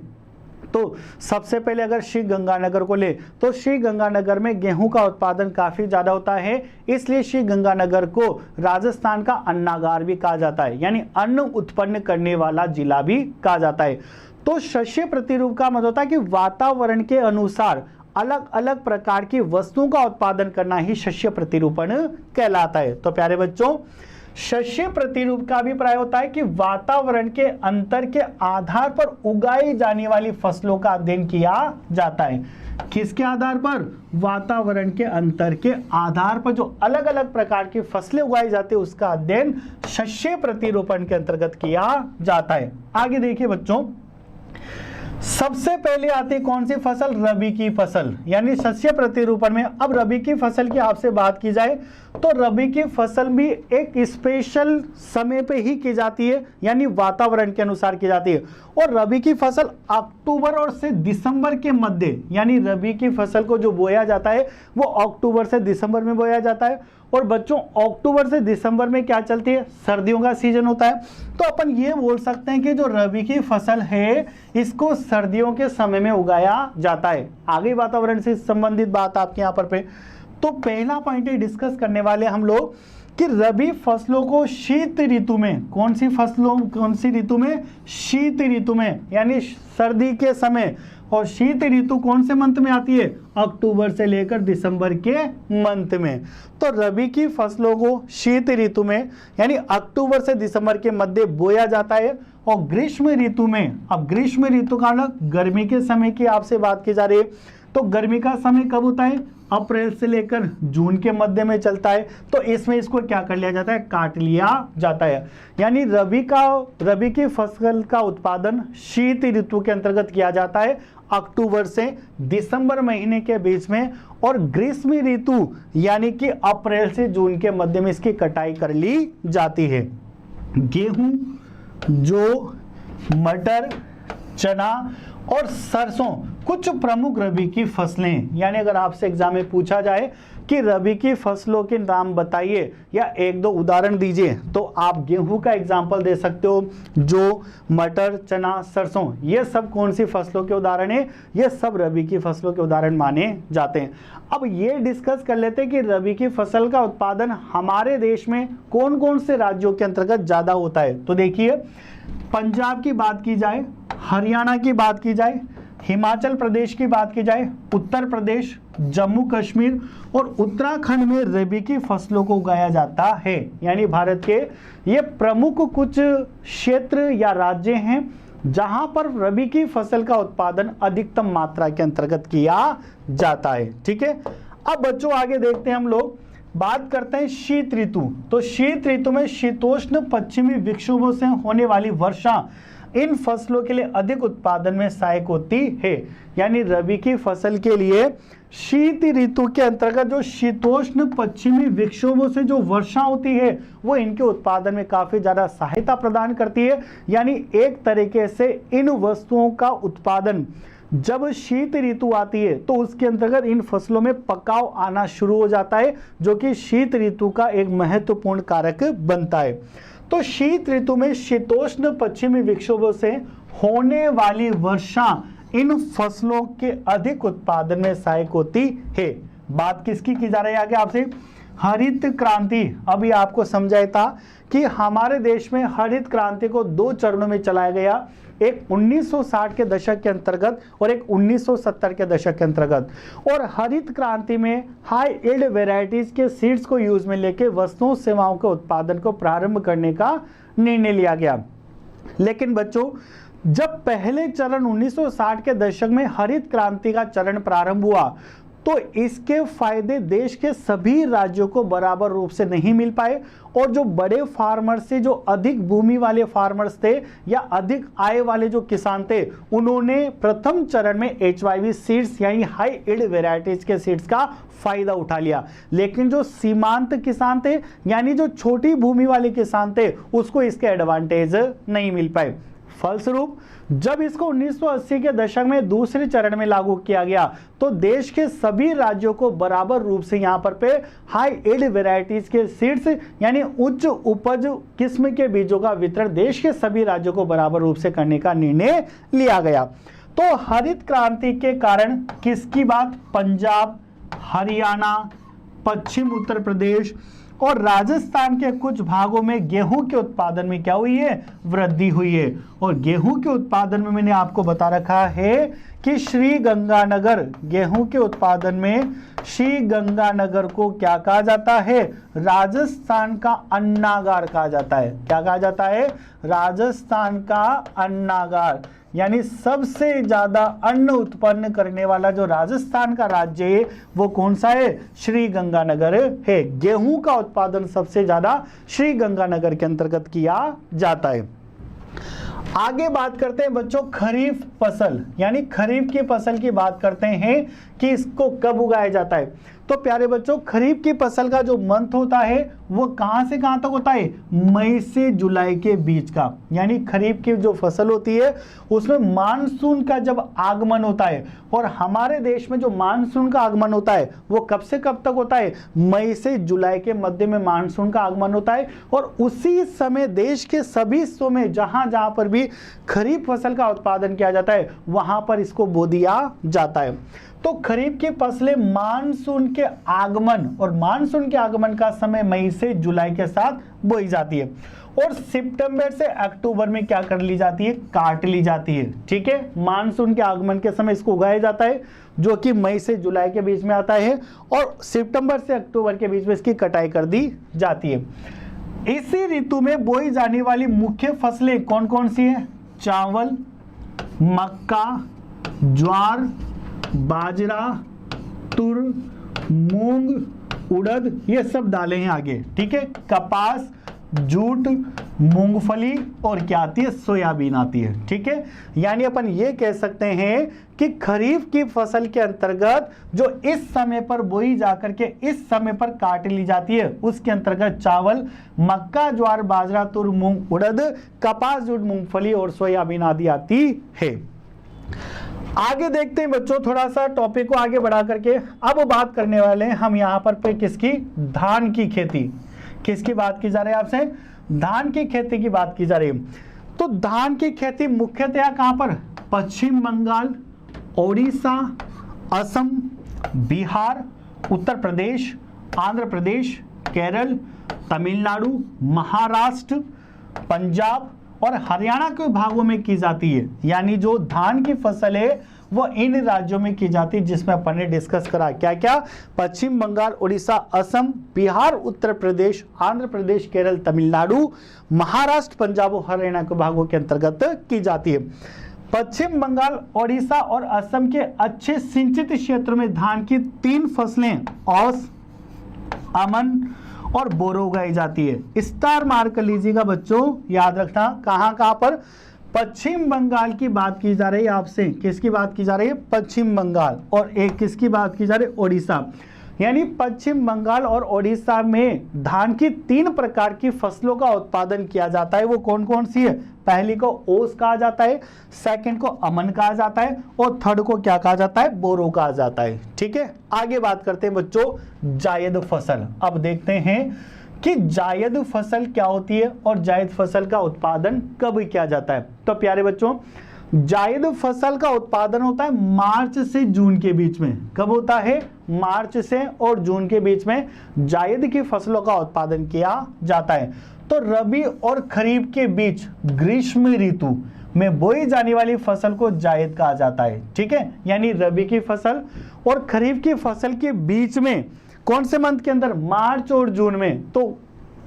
तो सबसे पहले अगर श्री गंगानगर को ले तो श्री गंगानगर में गेहूं का उत्पादन काफी ज्यादा होता है, इसलिए श्री गंगानगर को राजस्थान का अन्नागार भी कहा जाता है, यानी अन्न उत्पन्न करने वाला जिला भी कहा जाता है। तो शस्य प्रतिरूप का मतलब होता है कि वातावरण के अनुसार अलग अलग प्रकार की वस्तुओं का उत्पादन करना ही शस्य प्रतिरूपण कहलाता है। तो प्यारे बच्चों शस्य प्रतिरूप का अभिप्राय होता है कि वातावरण के अंतर के आधार पर उगाई जाने वाली फसलों का अध्ययन किया जाता है। किसके आधार पर? वातावरण के अंतर के आधार पर जो अलग अलग प्रकार की फसलें उगाई जाती है उसका अध्ययन शस्य प्रतिरूपण के अंतर्गत किया जाता है। आगे देखिए बच्चों, सबसे पहले आती है कौन सी फसल? रबी की फसल, यानी शस्य प्रतिरूपण में। अब रबी की फसल की आपसे बात की जाए तो रबी की फसल भी एक स्पेशल समय पे ही की जाती है, यानी वातावरण के अनुसार की जाती है। और रबी की फसल अक्टूबर और से दिसंबर के मध्य, यानी रबी की फसल को जो बोया जाता है वो अक्टूबर से दिसंबर में बोया जाता है। और बच्चों अक्टूबर से दिसंबर में क्या चलती है? सर्दियों का सीजन होता है। तो अपन ये बोल सकते हैं कि जो रबी की फसल है इसको सर्दियों के समय में उगाया जाता है। आगे वातावरण से संबंधित बात आपके यहाँ पर तो पहला पॉइंट ही डिस्कस करने वाले हम लोग कि रबी फसलों को शीत ऋतु में, कौन सी फसलों, कौन सी ऋतु में? शीत ऋतु में, यानी सर्दी के समय। और शीत ऋतु कौन से मंथ में आती है? अक्टूबर से लेकर दिसंबर के मंथ में। तो रबी की फसलों को शीत ऋतु में यानी अक्टूबर से दिसंबर के मध्य बोया जाता है। और ग्रीष्म ऋतु में, अब ग्रीष्म ऋतु का अलग, गर्मी के समय की आपसे बात की जा रही है। तो गर्मी का समय कब होता है? अप्रैल से लेकर जून के मध्य में चलता है। तो इसमें इसको क्या कर लिया जाता है? काट लिया जाता है। यानी रबी की फसल का उत्पादन शीत ऋतु के अंतर्गत किया जाता है, अक्टूबर से दिसंबर महीने के बीच में। और ग्रीष्म ऋतु यानी कि अप्रैल से जून के मध्य में इसकी कटाई कर ली जाती है। गेहूं, जौ, मटर, चना और सरसों कुछ प्रमुख रबी की फसलें। यानी अगर आपसे एग्जाम में पूछा जाए कि रबी की फसलों के नाम बताइए या एक दो उदाहरण दीजिए, तो आप गेहूं का एग्जाम्पल दे सकते हो। जो मटर, चना, सरसों, ये सब कौन सी फसलों के उदाहरण है? ये सब रबी की फसलों के उदाहरण माने जाते हैं। अब ये डिस्कस कर लेते हैं कि रबी की फसल का उत्पादन हमारे देश में कौन कौन से राज्यों के अंतर्गत ज्यादा होता है। तो देखिए, पंजाब की बात की जाए, हरियाणा की बात की जाए, हिमाचल प्रदेश की बात की जाए, उत्तर प्रदेश, जम्मू कश्मीर और उत्तराखंड में रबी की फसलों को उगाया जाता है। यानी भारत के ये प्रमुख कुछ क्षेत्र या राज्य हैं जहां पर रबी की फसल का उत्पादन अधिकतम मात्रा के अंतर्गत किया जाता है। ठीक है, अब बच्चों आगे देखते हैं हम लोग, बात करते हैं शीत ऋतु। तो शीत ऋतु में शीतोष्ण पश्चिमी विक्षोभों से होने वाली वर्षा इन फसलों के लिए अधिक उत्पादन में सहायक होती है। यानी रबी की फसल के लिए शीत ऋतु के अंतर्गत जो शीतोष्ण पश्चिमी विक्षोभों से जो वर्षा होती है वो इनके उत्पादन में काफी ज्यादा सहायता प्रदान करती है। यानी एक तरीके से इन वस्तुओं का उत्पादन जब शीत ऋतु आती है तो उसके अंतर्गत इन फसलों में पकाव आना शुरू हो जाता है, जो कि शीत ऋतु का एक महत्वपूर्ण कारक बनता है। तो शीत ऋतु में शीतोष्ण पश्चिमी विक्षोभों से होने वाली वर्षा इन फसलों के अधिक उत्पादन में सहायक होती है। बात किसकी की जा रही है आगे आपसे? हरित क्रांति। अभी आपको समझाया था कि हमारे देश में हरित क्रांति को दो चरणों में चलाया गया, एक 1960 के दशक के अंतर्गत और एक 1970 के दशक के अंतर्गत। और हरित क्रांति में हाई यील्ड वेराइटीज के सीड्स को यूज में लेके वस्तुओं सेवाओं के उत्पादन को प्रारंभ करने का निर्णय लिया गया। लेकिन बच्चों, जब पहले चरण 1960 के दशक में हरित क्रांति का चरण प्रारंभ हुआ तो इसके फायदे देश के सभी राज्यों को बराबर रूप से नहीं मिल पाए। और जो बड़े फार्मर्स थे, जो अधिक भूमि वाले फार्मर्स थे या अधिक आय वाले जो किसान थे, उन्होंने प्रथम चरण में HYV सीड्स यानी हाई यील्ड वेराइटीज के सीड्स का फायदा उठा लिया। लेकिन जो सीमांत किसान थे यानी जो छोटी भूमि वाले किसान थे, उसको इसके एडवांटेज नहीं मिल पाए। फलस्वरूप जब इसको 1980 के दशक में दूसरे चरण में लागू किया गया तो देश के सभी राज्यों को बराबर रूप से यहाँ पर पे हाई यील्ड वेराइटीज के सीड्स यानी उच्च उपज किस्म के बीजों का वितरण देश के सभी राज्यों को बराबर रूप से करने का निर्णय लिया गया। तो हरित क्रांति के कारण किसकी बात? पंजाब, हरियाणा, पश्चिम उत्तर प्रदेश और राजस्थान के कुछ भागों में गेहूं के उत्पादन में क्या हुई है, वृद्धि हुई है। और गेहूं के उत्पादन में मैंने आपको बता रखा है कि श्री गंगानगर, गेहूं के उत्पादन में श्री गंगानगर को क्या कहा जाता है, राजस्थान का अन्नागार कहा जाता है। क्या कहा जाता है, राजस्थान का अन्नागार। यानी सबसे ज्यादा अन्न उत्पन्न करने वाला जो राजस्थान का राज्य है वो कौन सा है, श्री गंगानगर है। गेहूं का उत्पादन सबसे ज्यादा श्री गंगानगर के अंतर्गत किया जाता है। आगे बात करते हैं बच्चों खरीफ फसल, यानी खरीफ की फसल की बात करते हैं कि इसको कब उगाया जाता है। तो प्यारे बच्चों खरीफ की फसल का जो मंथ होता है वो कहां से कहां तक होता है, मई से जुलाई के बीच का। यानी खरीफ की जो फसल होती है उसमें मानसून का जब आगमन होता है, और हमारे देश में जो मानसून का आगमन होता है वो कब से कब तक होता है, मई से जुलाई के मध्य में मानसून का आगमन होता है। और उसी समय देश के सभी हिस्सों में जहां जहां पर भी खरीफ फसल का उत्पादन किया जाता है वहां पर इसको बो दिया जाता है। तो खरीफ की फसलें मानसून के आगमन, और मानसून के आगमन का समय मई से जुलाई के साथ बोई जाती है, और सितंबर से अक्टूबर में क्या कर ली जाती है, काट ली जाती है। ठीक है, मानसून के आगमन के समय इसको उगाया जाता है जो कि मई से जुलाई के बीच में आता है, और सितंबर से अक्टूबर के बीच में इसकी कटाई कर दी जाती है। इसी ऋतु में बोई जाने वाली मुख्य फसलें कौन कौन सी हैं, चावल, मक्का, ज्वार, बाजरा, तुर, मूंग, उड़द, ये सब दालें हैं आगे। ठीक है, कपास, जूट, मूंगफली और क्या आती है, सोयाबीन आती है। ठीक है, यानी अपन ये कह सकते हैं कि खरीफ की फसल के अंतर्गत जो इस समय पर बोई जाकर के इस समय पर काट ली जाती है उसके अंतर्गत चावल, मक्का, ज्वार, बाजरा, तुर, मूंग, उड़द, कपास, जूट, मूंगफली और सोयाबीन आदि आती है। आगे देखते हैं बच्चों, थोड़ा सा टॉपिक को आगे बढ़ा करके अब बात करने वाले हैं हम यहाँ पर किसकी, धान की खेती। किसकी बात की जा रही है आपसे, धान की खेती की बात की जा रही है। तो धान की खेती मुख्यतः कहां पर, पश्चिम बंगाल, ओडिशा, असम, बिहार, उत्तर प्रदेश, आंध्र प्रदेश, केरल, तमिलनाडु, महाराष्ट्र, पंजाब और हरियाणा के भागों में की जाती है। यानी जो धान की फसल है वो इन राज्यों में की जाती है जिसमें अपन ने डिस्कस करा, क्या क्या, पश्चिम बंगाल, उड़ीसा, असम, बिहार, उत्तर प्रदेश, आंध्र प्रदेश, केरल, तमिलनाडु, महाराष्ट्र, पंजाब और हरियाणा के भागों के अंतर्गत की जाती है। पश्चिम बंगाल, ओडिशा और असम के अच्छे सिंचित क्षेत्रों में धान की 3 फसलें औस, अमन और बोरो उगाई जाती है। स्टार मार्क लीजिएगा बच्चों, याद रखना कहां कहां पर, पश्चिम बंगाल की बात की जा रही है आपसे, किसकी बात की जा रही है, पश्चिम बंगाल, और एक किसकी बात की जा रही है, ओडिशा। यानी पश्चिम बंगाल और ओडिशा में धान की 3 प्रकार की फसलों का उत्पादन किया जाता है। वो कौन कौन सी है, पहली को ओस कहा जाता है, सेकंड को अमन कहा जाता है और थर्ड को क्या कहा जाता है, बोरो कहा जाता है। ठीक है, आगे बात करते हैं बच्चों जायद फसल। अब देखते हैं कि जायद फसल क्या होती है और जायद फसल का उत्पादन कब किया जाता है। तो प्यारे बच्चों, जायद फसल का उत्पादन होता है मार्च से जून के बीच में। कब होता है, मार्च से और जून के बीच में जायद की फसलों का उत्पादन किया जाता है। तो रबी और खरीफ के बीच ग्रीष्म ऋतु में बोई जाने वाली फसल को जायद कहा जाता है। ठीक है, यानी रबी की फसल और खरीफ की फसल के बीच में कौन से मंथ के अंदर, मार्च और जून में। तो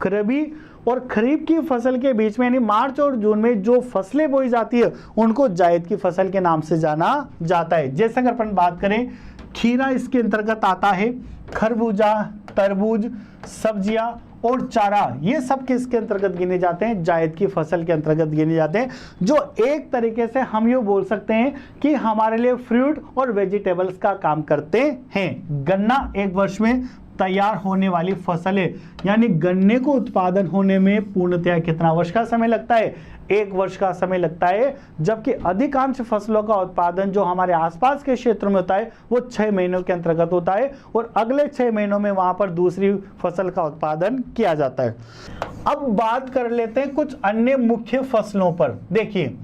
रबी और खरीफ की फसल के बीच में यानी मार्च और जून में जो फसलें बोई जाती है उनको जायद की फसल के नाम से जाना जाता है। जैसे अगर अपन बात करें, खीरा इसके अंतर्गत आता है, खरबूजा, तरबूज, सब्जियां और चारा, ये सब किसके अंतर्गत गिने जाते हैं, जायद की फसल के अंतर्गत गिने जाते हैं। जो एक तरीके से हम ये बोल सकते हैं कि हमारे लिए फ्रूट और वेजिटेबल्स का काम करते हैं। गन्ना एक वर्ष में तैयार होने वाली फसल है, यानी गन्ने को उत्पादन होने में पूर्णतया कितना वर्ष का समय लगता है, 1 वर्ष का समय लगता है। जबकि अधिकांश फसलों का उत्पादन जो हमारे आसपास के क्षेत्रों में होता है वो 6 महीनों के अंतर्गत होता है और अगले 6 महीनों में वहां पर दूसरी फसल का उत्पादन किया जाता है। अब बात कर लेते हैं कुछ अन्य मुख्य फसलों पर। देखिए,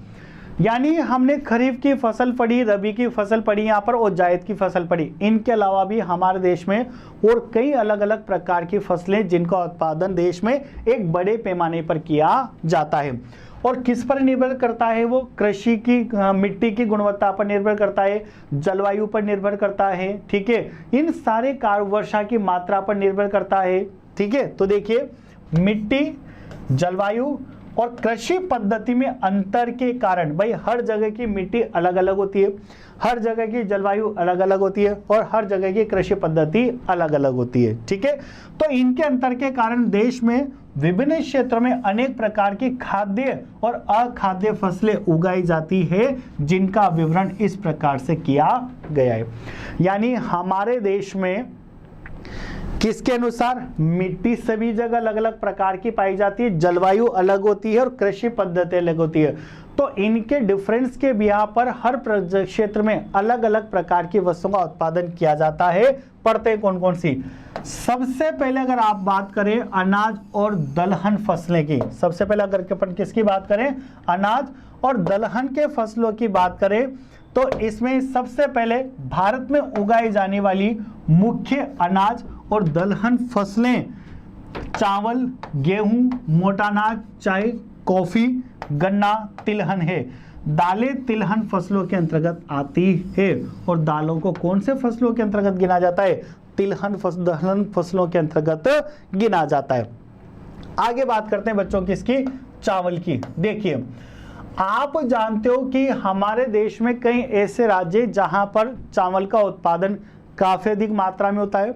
यानी हमने खरीफ की फसल पढ़ी, रबी की फसल पढ़ी यहाँ पर और जायद की फसल पढ़ी। इनके अलावा भी हमारे देश में और कई अलग अलग प्रकार की फसलें जिनका उत्पादन देश में एक बड़े पैमाने पर किया जाता है। और किस पर निर्भर करता है वो? कृषि की मिट्टी की गुणवत्ता पर निर्भर करता है, जलवायु पर निर्भर करता है, ठीक है, इन सारे कार्य, वर्षा की मात्रा पर निर्भर करता है, ठीक है। तो देखिए मिट्टी, जलवायु और कृषि पद्धति में अंतर के कारण भाई हर जगह की मिट्टी अलग अलग होती है, हर जगह की जलवायु अलग अलग होती है और हर जगह की कृषि पद्धति अलग अलग होती है, ठीक है। तो इनके अंतर के कारण देश में विभिन्न क्षेत्रों में अनेक प्रकार की खाद्य और अखाद्य फसलें उगाई जाती है, जिनका विवरण इस प्रकार से किया गया है। यानी हमारे देश में किसके अनुसार? मिट्टी सभी जगह अलग अलग प्रकार की पाई जाती है, जलवायु अलग होती है और कृषि पद्धति अलग होती है। तो इनके डिफरेंस के बिहार पर हर क्षेत्र में अलग अलग प्रकार की वस्तुओं का उत्पादन किया जाता है। पढ़ते कौन कौन सी? सबसे पहले अगर आप बात करें अनाज और दलहन फसलें की, सबसे पहले अगर अपन किसकी बात करें? अनाज और दलहन के फसलों की बात करें तो इसमें सबसे पहले भारत में उगाई जाने वाली मुख्य अनाज और दलहन फसलें चावल, गेहूं, मोटा अनाज, चाय, कॉफी, गन्ना, तिलहन है। दालें तिलहन फसलों के अंतर्गत आती है और दालों को कौन से फसलों के अंतर्गत गिना जाता है? दलहन फसलों के अंतर्गत गिना जाता है। आगे बात करते हैं बच्चों किसकी? चावल की। देखिए आप जानते हो कि हमारे देश में कई ऐसे राज्य जहां पर चावल का उत्पादन काफी अधिक मात्रा में होता है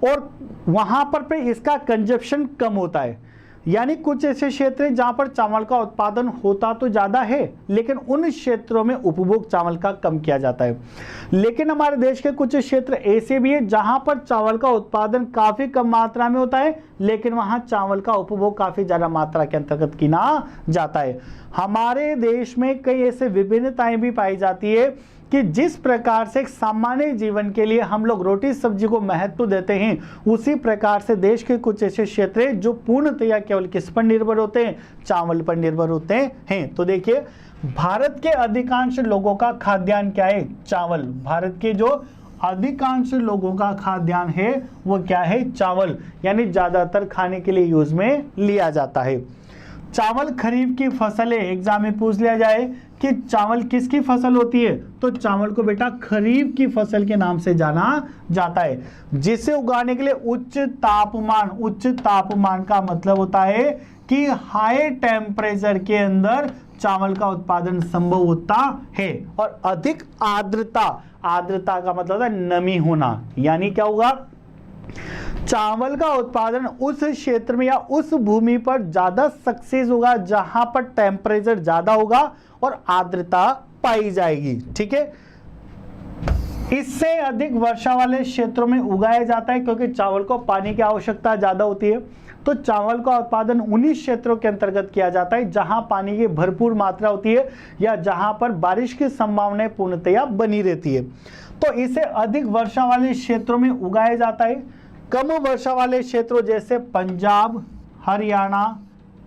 और वहां पर इसका कंजप्शन कम होता है। यानी कुछ ऐसे क्षेत्र हैं जहां पर चावल का उत्पादन होता तो ज्यादा है लेकिन उन क्षेत्रों में उपभोग चावल का कम किया जाता है। लेकिन हमारे देश के कुछ क्षेत्र ऐसे भी हैं जहां पर चावल का उत्पादन काफी कम मात्रा में होता है लेकिन वहां चावल का उपभोग काफी ज्यादा मात्रा के अंतर्गत गिना जाता है। हमारे देश में कई ऐसे विभिन्नताएं भी पाई जाती है कि जिस प्रकार से एक सामान्य जीवन के लिए हम लोग रोटी सब्जी को महत्व देते हैं, उसी प्रकार से देश के कुछ ऐसे क्षेत्र हैं जो पूर्णतया केवल किस पर निर्भर होते हैं? चावल पर निर्भर होते हैं। तो देखिए भारत के अधिकांश लोगों का खाद्यान्न क्या है? चावल। भारत के जो अधिकांश लोगों का खाद्यान्न है वो क्या है? चावल। यानी ज्यादातर खाने के लिए यूज में लिया जाता है। चावल खरीफ की फसल है। एग्जाम में पूछ लिया जाए कि चावल किसकी फसल होती है तो चावल को बेटा खरीफ की फसल के नाम से जाना जाता है, जिसे उगाने के लिए उच्च तापमान का मतलब होता है कि हाई टेम्परेचर के अंदर चावल का उत्पादन संभव होता है। और अधिक आर्द्रता का मतलब है नमी होना। यानी क्या होगा? चावल का उत्पादन उस क्षेत्र में या उस भूमि पर ज्यादा सक्सेस होगा जहां पर टेम्परेचर ज्यादा होगा और आर्द्रता पाई जाएगी, ठीक है। इससे अधिक वर्षा वाले क्षेत्रों में उगाया जाता है क्योंकि चावल को पानी की आवश्यकता ज्यादा होती है। तो चावल का उत्पादन उन्हीं क्षेत्रों के अंतर्गत किया जाता है जहां पानी की भरपूर मात्रा होती है या जहां पर बारिश की संभावना पूर्णतया बनी रहती है। तो इसे अधिक वर्षा वाले क्षेत्रों में उगाया जाता है। कम वर्षा वाले क्षेत्रों जैसे पंजाब, हरियाणा,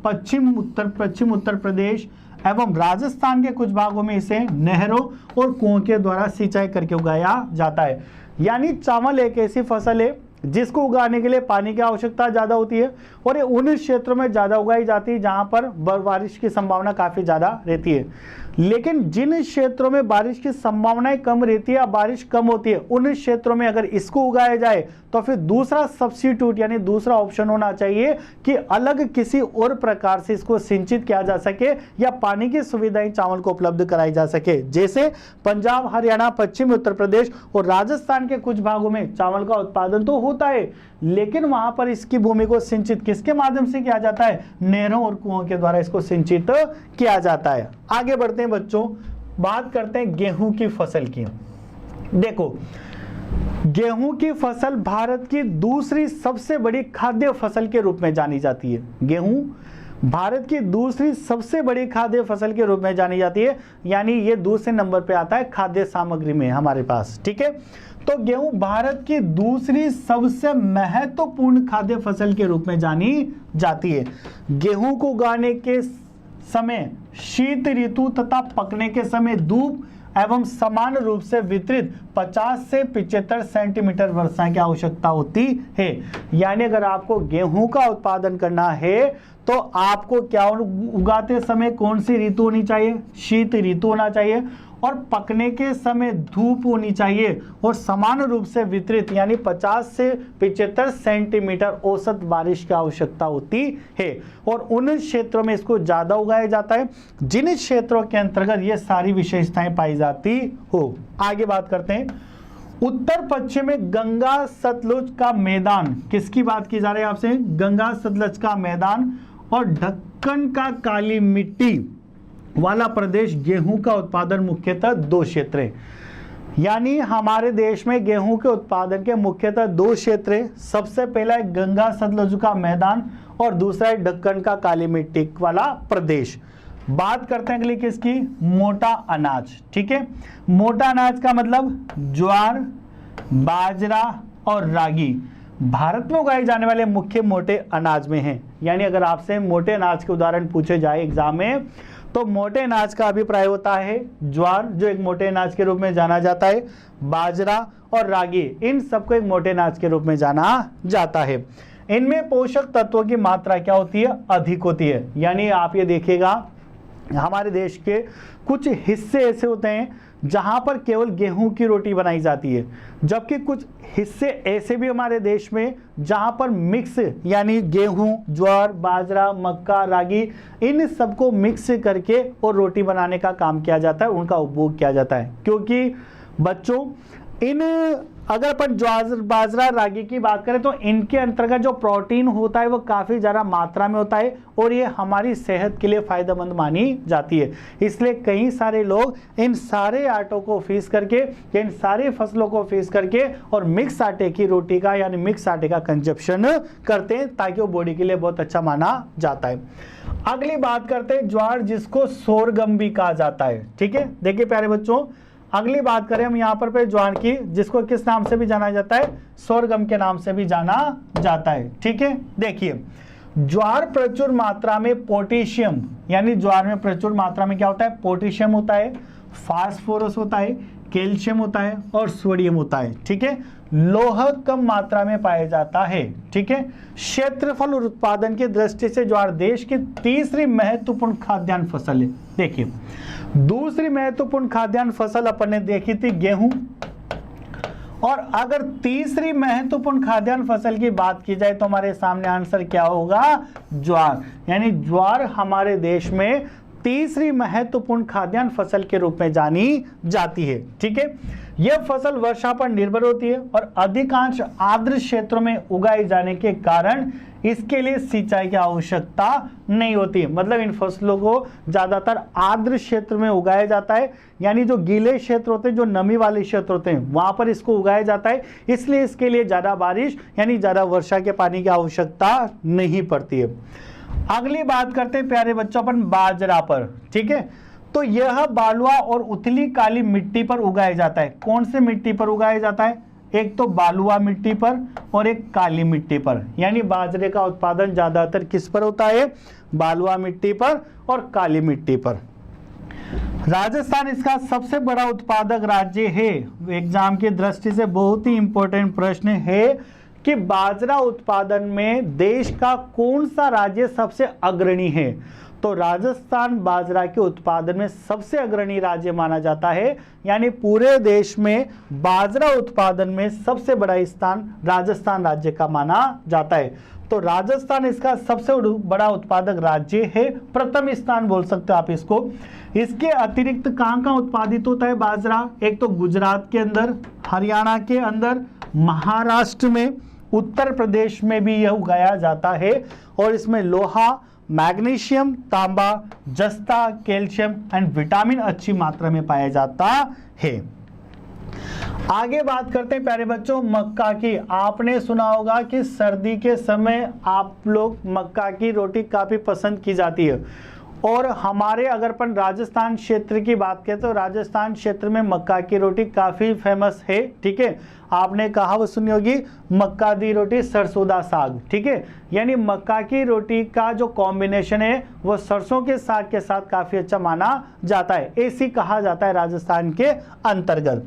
पश्चिम उत्तर प्रदेश एवं राजस्थान के कुछ भागों में इसे नहरों और कुओं के द्वारा सिंचाई करके उगाया जाता है। यानी चावल एक ऐसी फसल है जिसको उगाने के लिए पानी की आवश्यकता ज्यादा होती है और ये उन क्षेत्रों में ज्यादा उगाई जाती है जहां पर बारिश की संभावना काफी ज्यादा रहती है। लेकिन जिन क्षेत्रों में बारिश की संभावनाएं कम रहती है या बारिश कम होती है उन क्षेत्रों में अगर इसको उगाया जाए तो फिर दूसरा सब्स्टिट्यूट यानी दूसरा ऑप्शन होना चाहिए कि अलग किसी और प्रकार से इसको सिंचित किया जा सके या पानी की सुविधाएं चावल को उपलब्ध कराई जा सके। जैसे पंजाब, हरियाणा, पश्चिमी उत्तर प्रदेश और राजस्थान के कुछ भागों में चावल का उत्पादन तो होता है लेकिन वहां पर इसकी भूमि को सिंचित किसके माध्यम से किया जाता है? नहरों और कुओं के द्वारा इसको सिंचित किया जाता है। आगे बढ़ते हैं बच्चों, बात करते हैं गेहूं की फसल की। देखो गेहूं की फसल भारत की दूसरी सबसे बड़ी खाद्य फसल के रूप में जानी जाती है। गेहूं भारत की दूसरी सबसे बड़ी खाद्य फसल के रूप में जानी जाती है, यानी ये दूसरे नंबर पे आता है खाद्य सामग्री में हमारे पास, ठीक है। तो गेहूं भारत की दूसरी सबसे महत्वपूर्ण खाद्य फसल के रूप में जानी जाती है। गेहूं को उगाने के समय शीत ऋतु तथा पकने के समय धूप एवं समान रूप से वितरित 50 से 75 सेंटीमीटर वर्षा की आवश्यकता होती है। यानी अगर आपको गेहूं का उत्पादन करना है तो आपको क्या उगाते समय कौन सी ऋतु होनी चाहिए, शीत ऋतु होना चाहिए, और पकने के समय धूप होनी चाहिए, और समान रूप से वितरित यानी 50 से 75 सेंटीमीटर औसत बारिश की आवश्यकता होती है। और उन क्षेत्रों में इसको ज्यादा उगाया जाता है जिन क्षेत्रों के अंतर्गत ये सारी विशेषताएं पाई जाती हो। आगे बात करते हैं, उत्तर पश्चिम में गंगा सतलुज का मैदान, किसकी बात की जा रही है आपसे, गंगा सतलुज का मैदान और ढक्कन का काली मिट्टी वाला प्रदेश गेहूं का उत्पादन मुख्यतः दो क्षेत्र है। यानी हमारे देश में गेहूं के उत्पादन के मुख्यतः दो क्षेत्र है। सबसे पहला है गंगा सतलुज का मैदान और दूसरा है ढक्कन का काली मिट्टी वाला प्रदेश। बात करते हैं अगली किसकी, मोटा अनाज। ठीक है, मोटा अनाज का मतलब ज्वार, बाजरा और रागी भारत में उगाए जाने वाले मुख्य मोटे अनाज में हैं। यानी अगर आपसे मोटे अनाज के उदाहरण पूछे जाए एग्जाम में तो मोटे अनाज का अभिप्राय होता है ज्वार, जो एक मोटे अनाज के रूप में जाना जाता है, बाजरा और रागी, इन सबको एक मोटे अनाज के रूप में जाना जाता है। इनमें पोषक तत्वों की मात्रा क्या होती है, अधिक होती है। यानी आप ये देखिएगा हमारे देश के कुछ हिस्से ऐसे होते हैं जहां पर केवल गेहूं की रोटी बनाई जाती है, जबकि कुछ हिस्से ऐसे भी हमारे देश में जहां पर मिक्स यानी गेहूं, ज्वार, बाजरा, मक्का, रागी, इन सबको मिक्स करके और रोटी बनाने का काम किया जाता है, उनका उपभोग किया जाता है। क्योंकि बच्चों इन अगर अपन ज्वार, बाजरा, रागी की बात करें तो इनके अंतर्गत जो प्रोटीन होता है वो काफ़ी ज़्यादा मात्रा में होता है और ये हमारी सेहत के लिए फ़ायदेमंद मानी जाती है। इसलिए कई सारे लोग इन सारे आटों को पीस करके, इन सारी फसलों को पीस करके और मिक्स आटे की रोटी का यानी मिक्स आटे का कंजप्शन करते हैं ताकि वो बॉडी के लिए बहुत अच्छा माना जाता है। अगली बात करते हैं ज्वार, जिसको सोरगम भी कहा जाता है। ठीक है, देखिए प्यारे बच्चों, अगली बात करें हम यहाँ पर ज्वार की, जिसको किस नाम से भी जाना जाता है, सोरगम के नाम से भी जाना जाता है। ठीक है, देखिए ज्वार प्रचुर मात्रा में पोटेशियम, यानी ज्वार में प्रचुर मात्रा में क्या होता है, पोटेशियम होता है, फास्फोरस होता है, कैल्शियम होता है और सोडियम होता है। ठीक है, लोह कम मात्रा में पाया जाता है। ठीक है, क्षेत्रफल और उत्पादन की दृष्टि से ज्वार देश की तीसरी महत्वपूर्ण खाद्यान्न फसल है। देखिए दूसरी महत्वपूर्ण खाद्यान्न फसल अपन ने देखी थी गेहूं, और अगर तीसरी महत्वपूर्ण खाद्यान्न फसल की बात की जाए तो हमारे सामने आंसर क्या होगा, ज्वार। यानी ज्वार हमारे देश में तीसरी महत्वपूर्ण खाद्यान्न फसल के रूप में जानी जाती है। ठीक है, यह फसल वर्षा पर निर्भर होती है और अधिकांश आर्द्र क्षेत्रों में उगाए जाने के कारण इसके लिए सिंचाई की आवश्यकता नहीं होती। मतलब इन फसलों को ज्यादातर आर्द्र क्षेत्र में उगाया जाता है, यानी जो गीले क्षेत्र होते हैं, जो नमी वाले क्षेत्र होते हैं, वहां पर इसको उगाया जाता है। इसलिए इसके लिए ज्यादा बारिश यानी ज्यादा वर्षा के पानी की आवश्यकता नहीं पड़ती है। अगली बात करते हैं प्यारे बच्चों अपन बाजरा पर। ठीक है, तो यह बालुआ और उथली काली मिट्टी पर उगाया जाता है। कौन से मिट्टी पर उगाया जाता है, एक तो बालुआ मिट्टी पर और एक काली मिट्टी पर। यानी बाजरे का उत्पादन ज्यादातर किस पर होता है, बालुआ मिट्टी पर और काली मिट्टी पर। राजस्थान इसका सबसे बड़ा उत्पादक राज्य है। एग्जाम की दृष्टि से बहुत ही इंपॉर्टेंट प्रश्न है कि बाजरा उत्पादन में देश का कौन सा राज्य सबसे अग्रणी है। तो राजस्थान बाजरा के उत्पादन में सबसे अग्रणी राज्य माना जाता है। यानी पूरे देश में बाजरा उत्पादन में सबसे बड़ा स्थान राजस्थान राज्य का माना जाता है। तो राजस्थान इसका सबसे बड़ा उत्पादक राज्य है, प्रथम स्थान बोल सकते हो आप इसको। इसके अतिरिक्त कहां कहां उत्पादित होता है बाजरा, एक तो गुजरात के अंदर, हरियाणा के अंदर, महाराष्ट्र में, उत्तर प्रदेश में भी यह उगाया जाता है। और इसमें लोहा, मैग्नीशियम, तांबा, जस्ता, कैल्शियम एंड विटामिन अच्छी मात्रा में पाया जाता है। आगे बात करते हैं प्यारे बच्चों मक्का की। आपने सुना होगा कि सर्दी के समय आप लोग मक्का की रोटी काफी पसंद की जाती है, और हमारे अगर अपन राजस्थान क्षेत्र की बात करें तो राजस्थान क्षेत्र में मक्का की रोटी काफ़ी फेमस है, ठीक है। आपने कहावत सुनी होगी, मक्का दी रोटी सरसों दा साग, ठीक है। यानी मक्का की रोटी का जो कॉम्बिनेशन है वो सरसों के साग के साथ काफ़ी अच्छा माना जाता है, ऐसी कहा जाता है राजस्थान के अंतर्गत।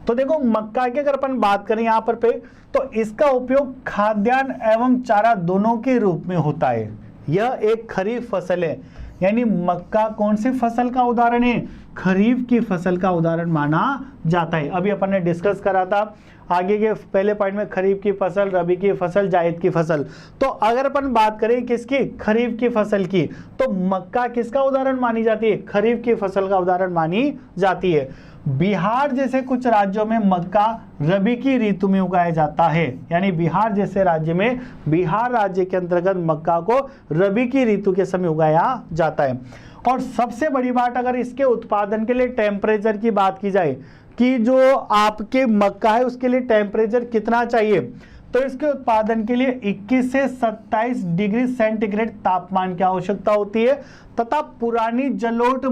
तो देखो मक्का की अगर अपन बात करें यहाँ पर पे, तो इसका उपयोग खाद्यान्न एवं चारा दोनों के रूप में होता है। यह एक खरीफ फसल है, यानी मक्का कौन सी फसल का उदाहरण है, खरीफ की फसल का उदाहरण माना जाता है। अभी अपन ने डिस्कस करा था आगे के पहले पॉइंट में, खरीफ की फसल, रबी की फसल, जायद की फसल। तो अगर अपन बात करें किसकी, खरीफ की फसल की, तो मक्का किसका उदाहरण मानी जाती है, खरीफ की फसल का उदाहरण मानी जाती है। बिहार जैसे कुछ राज्यों में मक्का रबी की ऋतु में उगाया जाता है, यानी बिहार जैसे राज्य में, बिहार राज्य के अंतर्गत मक्का को रबी की ऋतु के समय उगाया जाता है। और सबसे बड़ी बात, अगर इसके उत्पादन के लिए टेम्परेचर की बात की जाए कि जो आपके मक्का है उसके लिए टेम्परेचर कितना चाहिए, तो इसके उत्पादन के लिए 21 से 27 डिग्री सेंटीग्रेड तापमान की आवश्यकता होती है। तथा पुरानी जलोढ़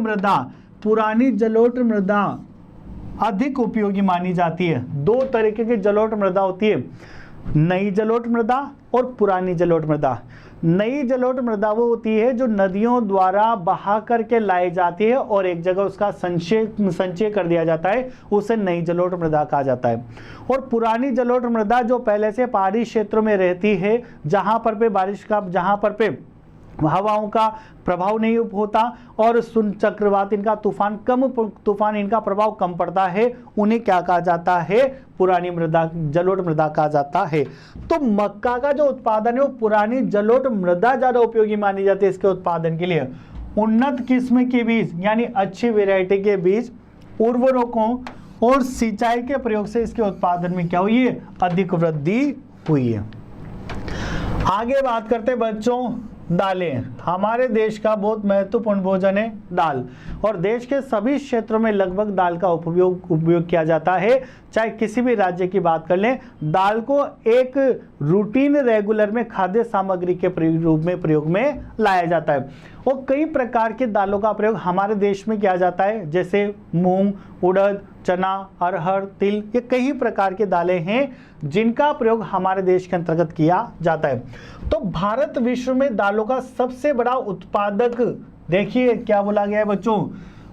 मृदा अधिक उपयोगी मानी जाती है। दो तरीके की जलोढ़ मृदा होती है, नई जलोढ़ मृदा और पुरानी जलोढ़ मृदा। नई जलोढ़ मृदा वो होती है जो नदियों द्वारा बहा करके लाई जाती है और एक जगह उसका संचय कर दिया जाता है, उसे नई जलोढ़ मृदा कहा जाता है। और पुरानी जलोढ़ मृदा जो पहले से पहाड़ी क्षेत्रों में रहती है, जहां पर पे बारिश का, जहां पर पे हवाओं का प्रभाव नहीं होता और चक्रवात इनका तूफान इनका प्रभाव कम पड़ता है, उन्हें क्या कहा जाता है, पुरानी मृदा, जलोढ़ मृदा कहा जाता है। तो मक्का का जो उत्पादन है वो पुरानी जलोढ़ मृदा ज्यादा उपयोगी मानी जाती है इसके उत्पादन के लिए। उन्नत किस्म के बीज यानी अच्छी वेराइटी के बीज, उर्वरकों और सिंचाई के प्रयोग से इसके उत्पादन में क्या हुई है, अधिक वृद्धि हुई है। आगे बात करते हैं बच्चों, दालें। हमारे देश का बहुत महत्वपूर्ण भोजन है दाल, और देश के सभी क्षेत्रों में लगभग दाल का उपयोग किया जाता है। चाहे किसी भी राज्य की बात कर लें, दाल को एक रूटीन रेगुलर में खाद्य सामग्री के रूप में प्रयोग में लाया जाता है। और कई प्रकार की दालों का प्रयोग हमारे देश में किया जाता है, जैसे मूंग, उड़द, चना, अरहर, तिल, ये कई प्रकार की दालें हैं जिनका प्रयोग हमारे देश के अंतर्गत किया जाता है। तो भारत विश्व में दालों का सबसे बड़ा उत्पादक, देखिए क्या बोला गया है बच्चों,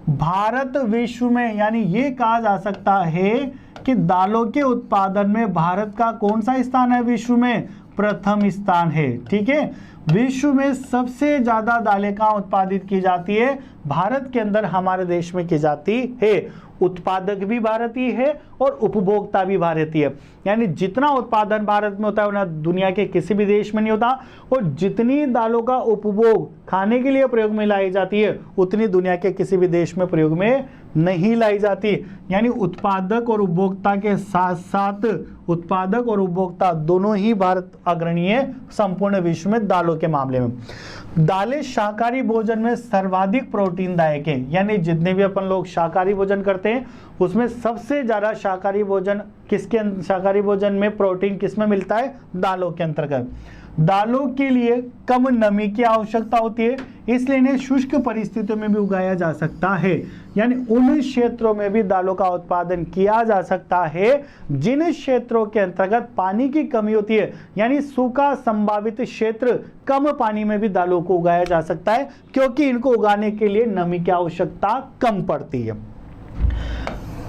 भारत विश्व में, यानी ये कहा जा सकता है कि दालों के उत्पादन में भारत का कौन सा स्थान है, विश्व में प्रथम स्थान है, ठीक है। विश्व में सबसे ज्यादा दालें कहाँ उत्पादित की जाती है, भारत के अंदर, हमारे देश में की जाती है। उत्पादक भी भारतीय है और उपभोक्ता भी भारतीय है, यानी जितना उत्पादन भारत में होता है उतना दुनिया के किसी भी देश में नहीं होता, और जितनी दालों का उपभोग खाने के लिए प्रयोग में लाई जाती है उतनी दुनिया के किसी भी देश में प्रयोग में नहीं लाई जाती। यानी उत्पादक और उपभोक्ता के साथ साथ, उत्पादक और उपभोक्ता दोनों ही भारत अग्रणी है संपूर्ण विश्व में दालों के मामले में। दालें शाकाहारी भोजन में सर्वाधिक प्रोटीनदायक है, यानी जितने भी अपन लोग शाकाहारी भोजन करते हैं उसमें सबसे ज्यादा शाकाहारी भोजन में प्रोटीन किसमें मिलता है, दालों के अंतर्गत। दालों के लिए कम नमी की आवश्यकता होती है, इसलिए इन्हें शुष्क परिस्थितियों में भी उगाया जा सकता है, यानी उन क्षेत्रों में भी दालों का उत्पादन किया जा सकता है जिन क्षेत्रों के अंतर्गत पानी की कमी होती है, यानी सूखा संभावित क्षेत्र, कम पानी में भी दालों को उगाया जा सकता है, क्योंकि इनको उगाने के लिए नमी की आवश्यकता कम पड़ती है।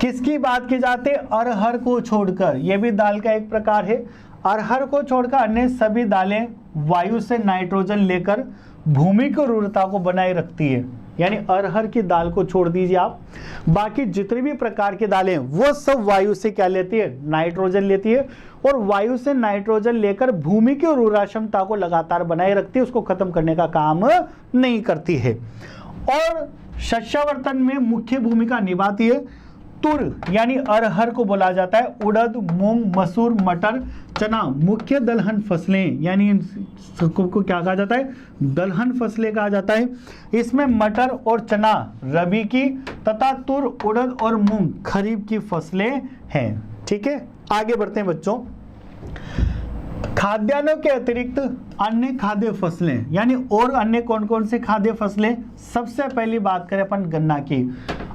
किसकी बात की जाती है, अरहर को छोड़कर, यह भी दाल का एक प्रकार है। अरहर को छोड़कर अन्य सभी दालें वायु से नाइट्रोजन लेकर भूमि की उर्वरता को बनाए रखती है, यानी अरहर की दाल को छोड़ दीजिए आप, बाकी जितनी भी प्रकार की दालें वो सब वायु से क्या लेती है, नाइट्रोजन लेती है, और वायु से नाइट्रोजन लेकर भूमि की उर्वरा क्षमता को लगातार बनाए रखती है, उसको खत्म करने का काम नहीं करती है। और शस्यावर्धन में मुख्य भूमिका निभाती है। तुर यानी अरहर को बोला जाता है, उड़द, मूंग, मसूर, मटर, चना मुख्य दलहन फसलें, यानी को क्या कहा जाता है, दलहन फसलें कहा जाता है। इसमें मटर और चना रबी की तथा तुर, उड़द और मूंग खरीफ की फसलें हैं, ठीक है। आगे बढ़ते हैं बच्चों। खाद्यान्नों के अतिरिक्त अन्य खाद्य फसलें, यानी और अन्य कौन कौन सी खाद्य फसलें। सबसे पहली बात करें अपन गन्ना की।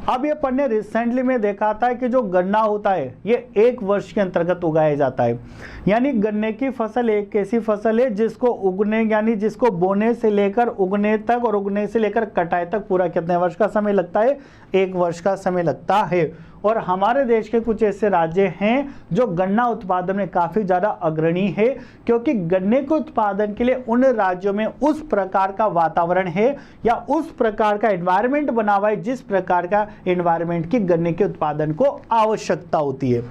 अब ये अपन ने रिसेंटली में देखा था कि जो गन्ना होता है ये 1 वर्ष के अंतर्गत उगाया जाता है, यानी गन्ने की फसल एक ऐसी फसल है जिसको उगने यानी जिसको बोने से लेकर उगने तक और उगने से लेकर कटाई तक पूरा कितने वर्ष का समय लगता है, 1 वर्ष का समय लगता है। और हमारे देश के कुछ ऐसे राज्य हैं जो गन्ना उत्पादन में काफ़ी ज़्यादा अग्रणी है, क्योंकि गन्ने के उत्पादन के लिए उन राज्यों में उस प्रकार का वातावरण है या उस प्रकार का एनवायरनमेंट बना हुआ है जिस प्रकार का एनवायरनमेंट की गन्ने के उत्पादन को आवश्यकता होती है।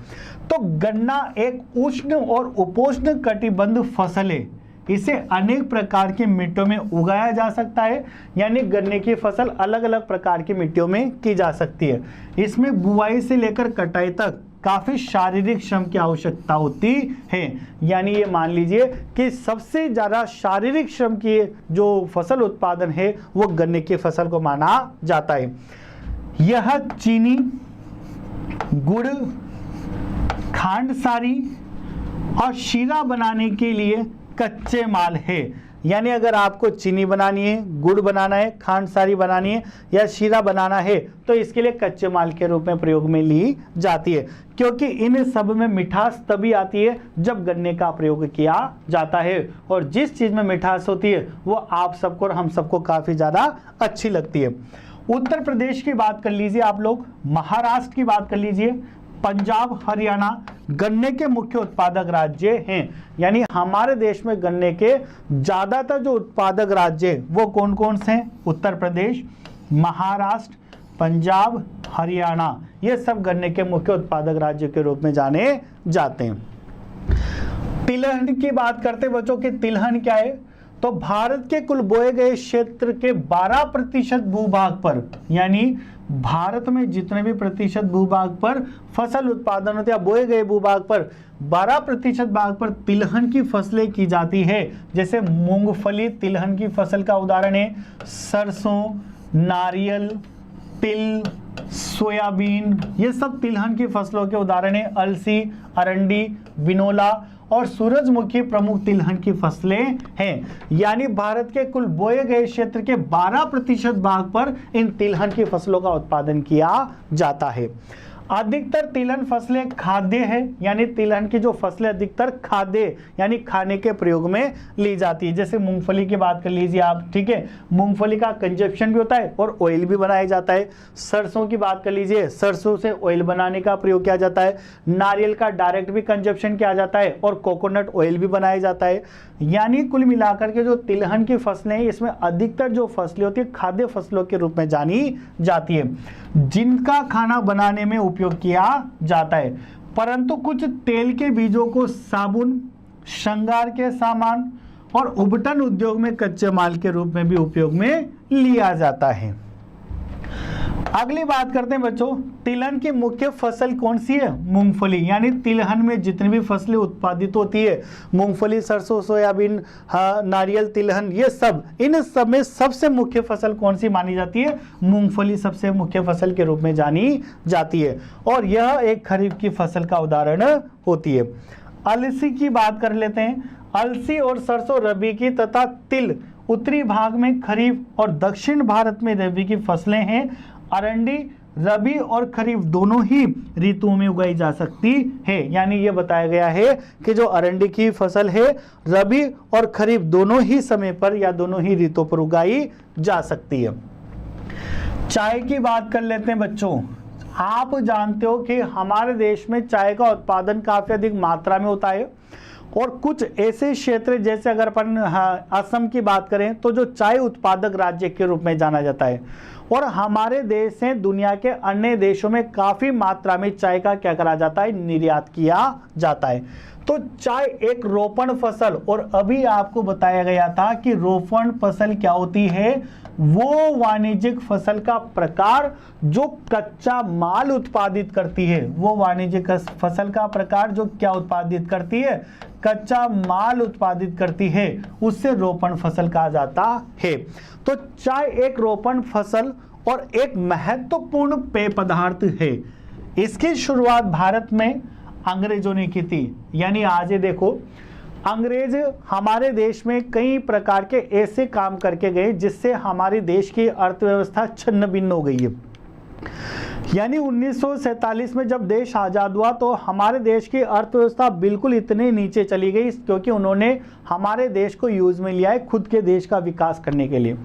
तो गन्ना एक उष्ण और उपोष्ण कटिबंध फसल है, इसे अनेक प्रकार की मिट्टियों में उगाया जा सकता है, यानी गन्ने की फसल अलग अलग प्रकार की मिट्टियों में की जा सकती है। इसमें बुआई से लेकर कटाई तक काफ़ी शारीरिक श्रम की आवश्यकता होती है, यानी ये मान लीजिए कि सबसे ज़्यादा शारीरिक श्रम की जो फसल उत्पादन है वो गन्ने की फसल को माना जाता है। यह चीनी, गुड़, खांडसारी और शीरा बनाने के लिए कच्चे माल है, यानी अगर आपको चीनी बनानी है, गुड़ बनाना है, खांडसारी बनानी है या शीरा बनाना है तो इसके लिए कच्चे माल के रूप में प्रयोग में ली जाती है, क्योंकि इन सब में मिठास तभी आती है जब गन्ने का प्रयोग किया जाता है। और जिस चीज़ में मिठास होती है वो आप सबको और हम सबको काफ़ी ज़्यादा अच्छी लगती है। उत्तर प्रदेश की बात कर लीजिए आप लोग, महाराष्ट्र की बात कर लीजिए, पंजाब, हरियाणा गन्ने के मुख्य उत्पादक राज्य हैं, यानी हमारे देश में गन्ने के ज़्यादातर जो उत्पादक राज्य वो कौन कौन से हैं, उत्तर प्रदेश, महाराष्ट्र, पंजाब, हरियाणा, ये सब गन्ने के मुख्य उत्पादक राज्य के रूप में जाने जाते हैं। तिलहन की बात करते हैं बच्चों की, तिलहन क्या है, तो भारत के कुल बोए गए क्षेत्र के 12% भूभाग पर, यानी भारत में जितने भी प्रतिशत भूभाग पर फसल उत्पादन होते हैं, बोए गए भूभाग पर 12% भाग पर तिलहन की फसलें की जाती है। जैसे मूंगफली तिलहन की फसल का उदाहरण है, सरसों, नारियल, तिल, सोयाबीन, ये सब तिलहन की फसलों के उदाहरण है। अलसी, अरंडी, बिनोला और सूरजमुखी प्रमुख तिलहन की फसलें हैं, यानी भारत के कुल बोए गए क्षेत्र के 12% भाग पर इन तिलहन की फसलों का उत्पादन किया जाता है। अधिकतर तिलहन फसलें खाद्य है, यानी तिलहन की जो फसलें अधिकतर खाद्य यानी खाने के प्रयोग में ली जाती है। जैसे मूंगफली की बात कर लीजिए आप, ठीक है, मूंगफली का कंजप्शन भी होता है और ऑयल भी बनाया जाता है। सरसों की बात कर लीजिए, सरसों से ऑयल बनाने का प्रयोग किया जाता है। नारियल का डायरेक्ट भी कंजप्शन किया जाता है और कोकोनट ऑयल भी बनाया जाता है। यानी कुल मिलाकर के जो तिलहन की फसलें हैं इसमें अधिकतर जो फसलें होती है खाद्य फसलों के रूप में जानी जाती है, जिनका खाना बनाने में उपयोग किया जाता है। परंतु कुछ तेल के बीजों को साबुन, श्रृंगार के सामान और उबटन उद्योग में कच्चे माल के रूप में भी उपयोग में लिया जाता है। अगली बात करते हैं बच्चों, तिलहन की मुख्य फसल कौन सी है? मूंगफली। यानी तिलहन में जितनी भी फसलें उत्पादित होती है, मूंगफली, सरसों, सोयाबीन, नारियल, तिलहन, ये सब, इन सब में सबसे मुख्य फसल कौन सी मानी जाती है? मूंगफली सबसे मुख्य फसल के रूप में जानी जाती है और यह एक खरीफ की फसल का उदाहरण होती है। अलसी की बात कर लेते हैं। अलसी और सरसों रबी की तथा तिल उत्तरी भाग में खरीफ और दक्षिण भारत में रबी की फसलें हैं। अरंडी रबी और खरीफ दोनों ही ऋतुओं में उगाई जा सकती है, यानी ये बताया गया है कि जो अरंडी की फसल है रबी और खरीफ दोनों ही समय पर या दोनों ही ऋतुओं पर उगाई जा सकती है। चाय की बात कर लेते हैं बच्चों। आप जानते हो कि हमारे देश में चाय का उत्पादन काफी अधिक मात्रा में होता है और कुछ ऐसे क्षेत्र जैसे अगर अपन असम की बात करें तो जो चाय उत्पादक राज्य के रूप में जाना जाता है और हमारे देश से दुनिया के अन्य देशों में काफी मात्रा में चाय का क्या करा जाता है? निर्यात किया जाता है। तो चाय एक रोपण फसल, और अभी आपको बताया गया था कि रोपण फसल क्या होती है? वो वाणिज्यिक फसल का प्रकार जो कच्चा माल उत्पादित करती है, वो वाणिज्यिक फसल का प्रकार जो क्या उत्पादित करती है? कच्चा माल उत्पादित करती है, उससे रोपण फसल कहा जाता है। तो चाय एक रोपण फसल और एक महत्वपूर्ण पेय पदार्थ है। इसकी शुरुआत भारत में अंग्रेजों ने की थी। यानी आज ये देखो, अंग्रेज हमारे देश में कई प्रकार के ऐसे काम करके गए जिससे हमारे देश की अर्थव्यवस्था छिन्न भिन्न हो गई है। यानी 1947 में जब देश आज़ाद हुआ तो हमारे देश की अर्थव्यवस्था बिल्कुल इतने नीचे चली गई, क्योंकि उन्होंने हमारे देश को यूज में लिया है खुद के देश का विकास करने के लिए।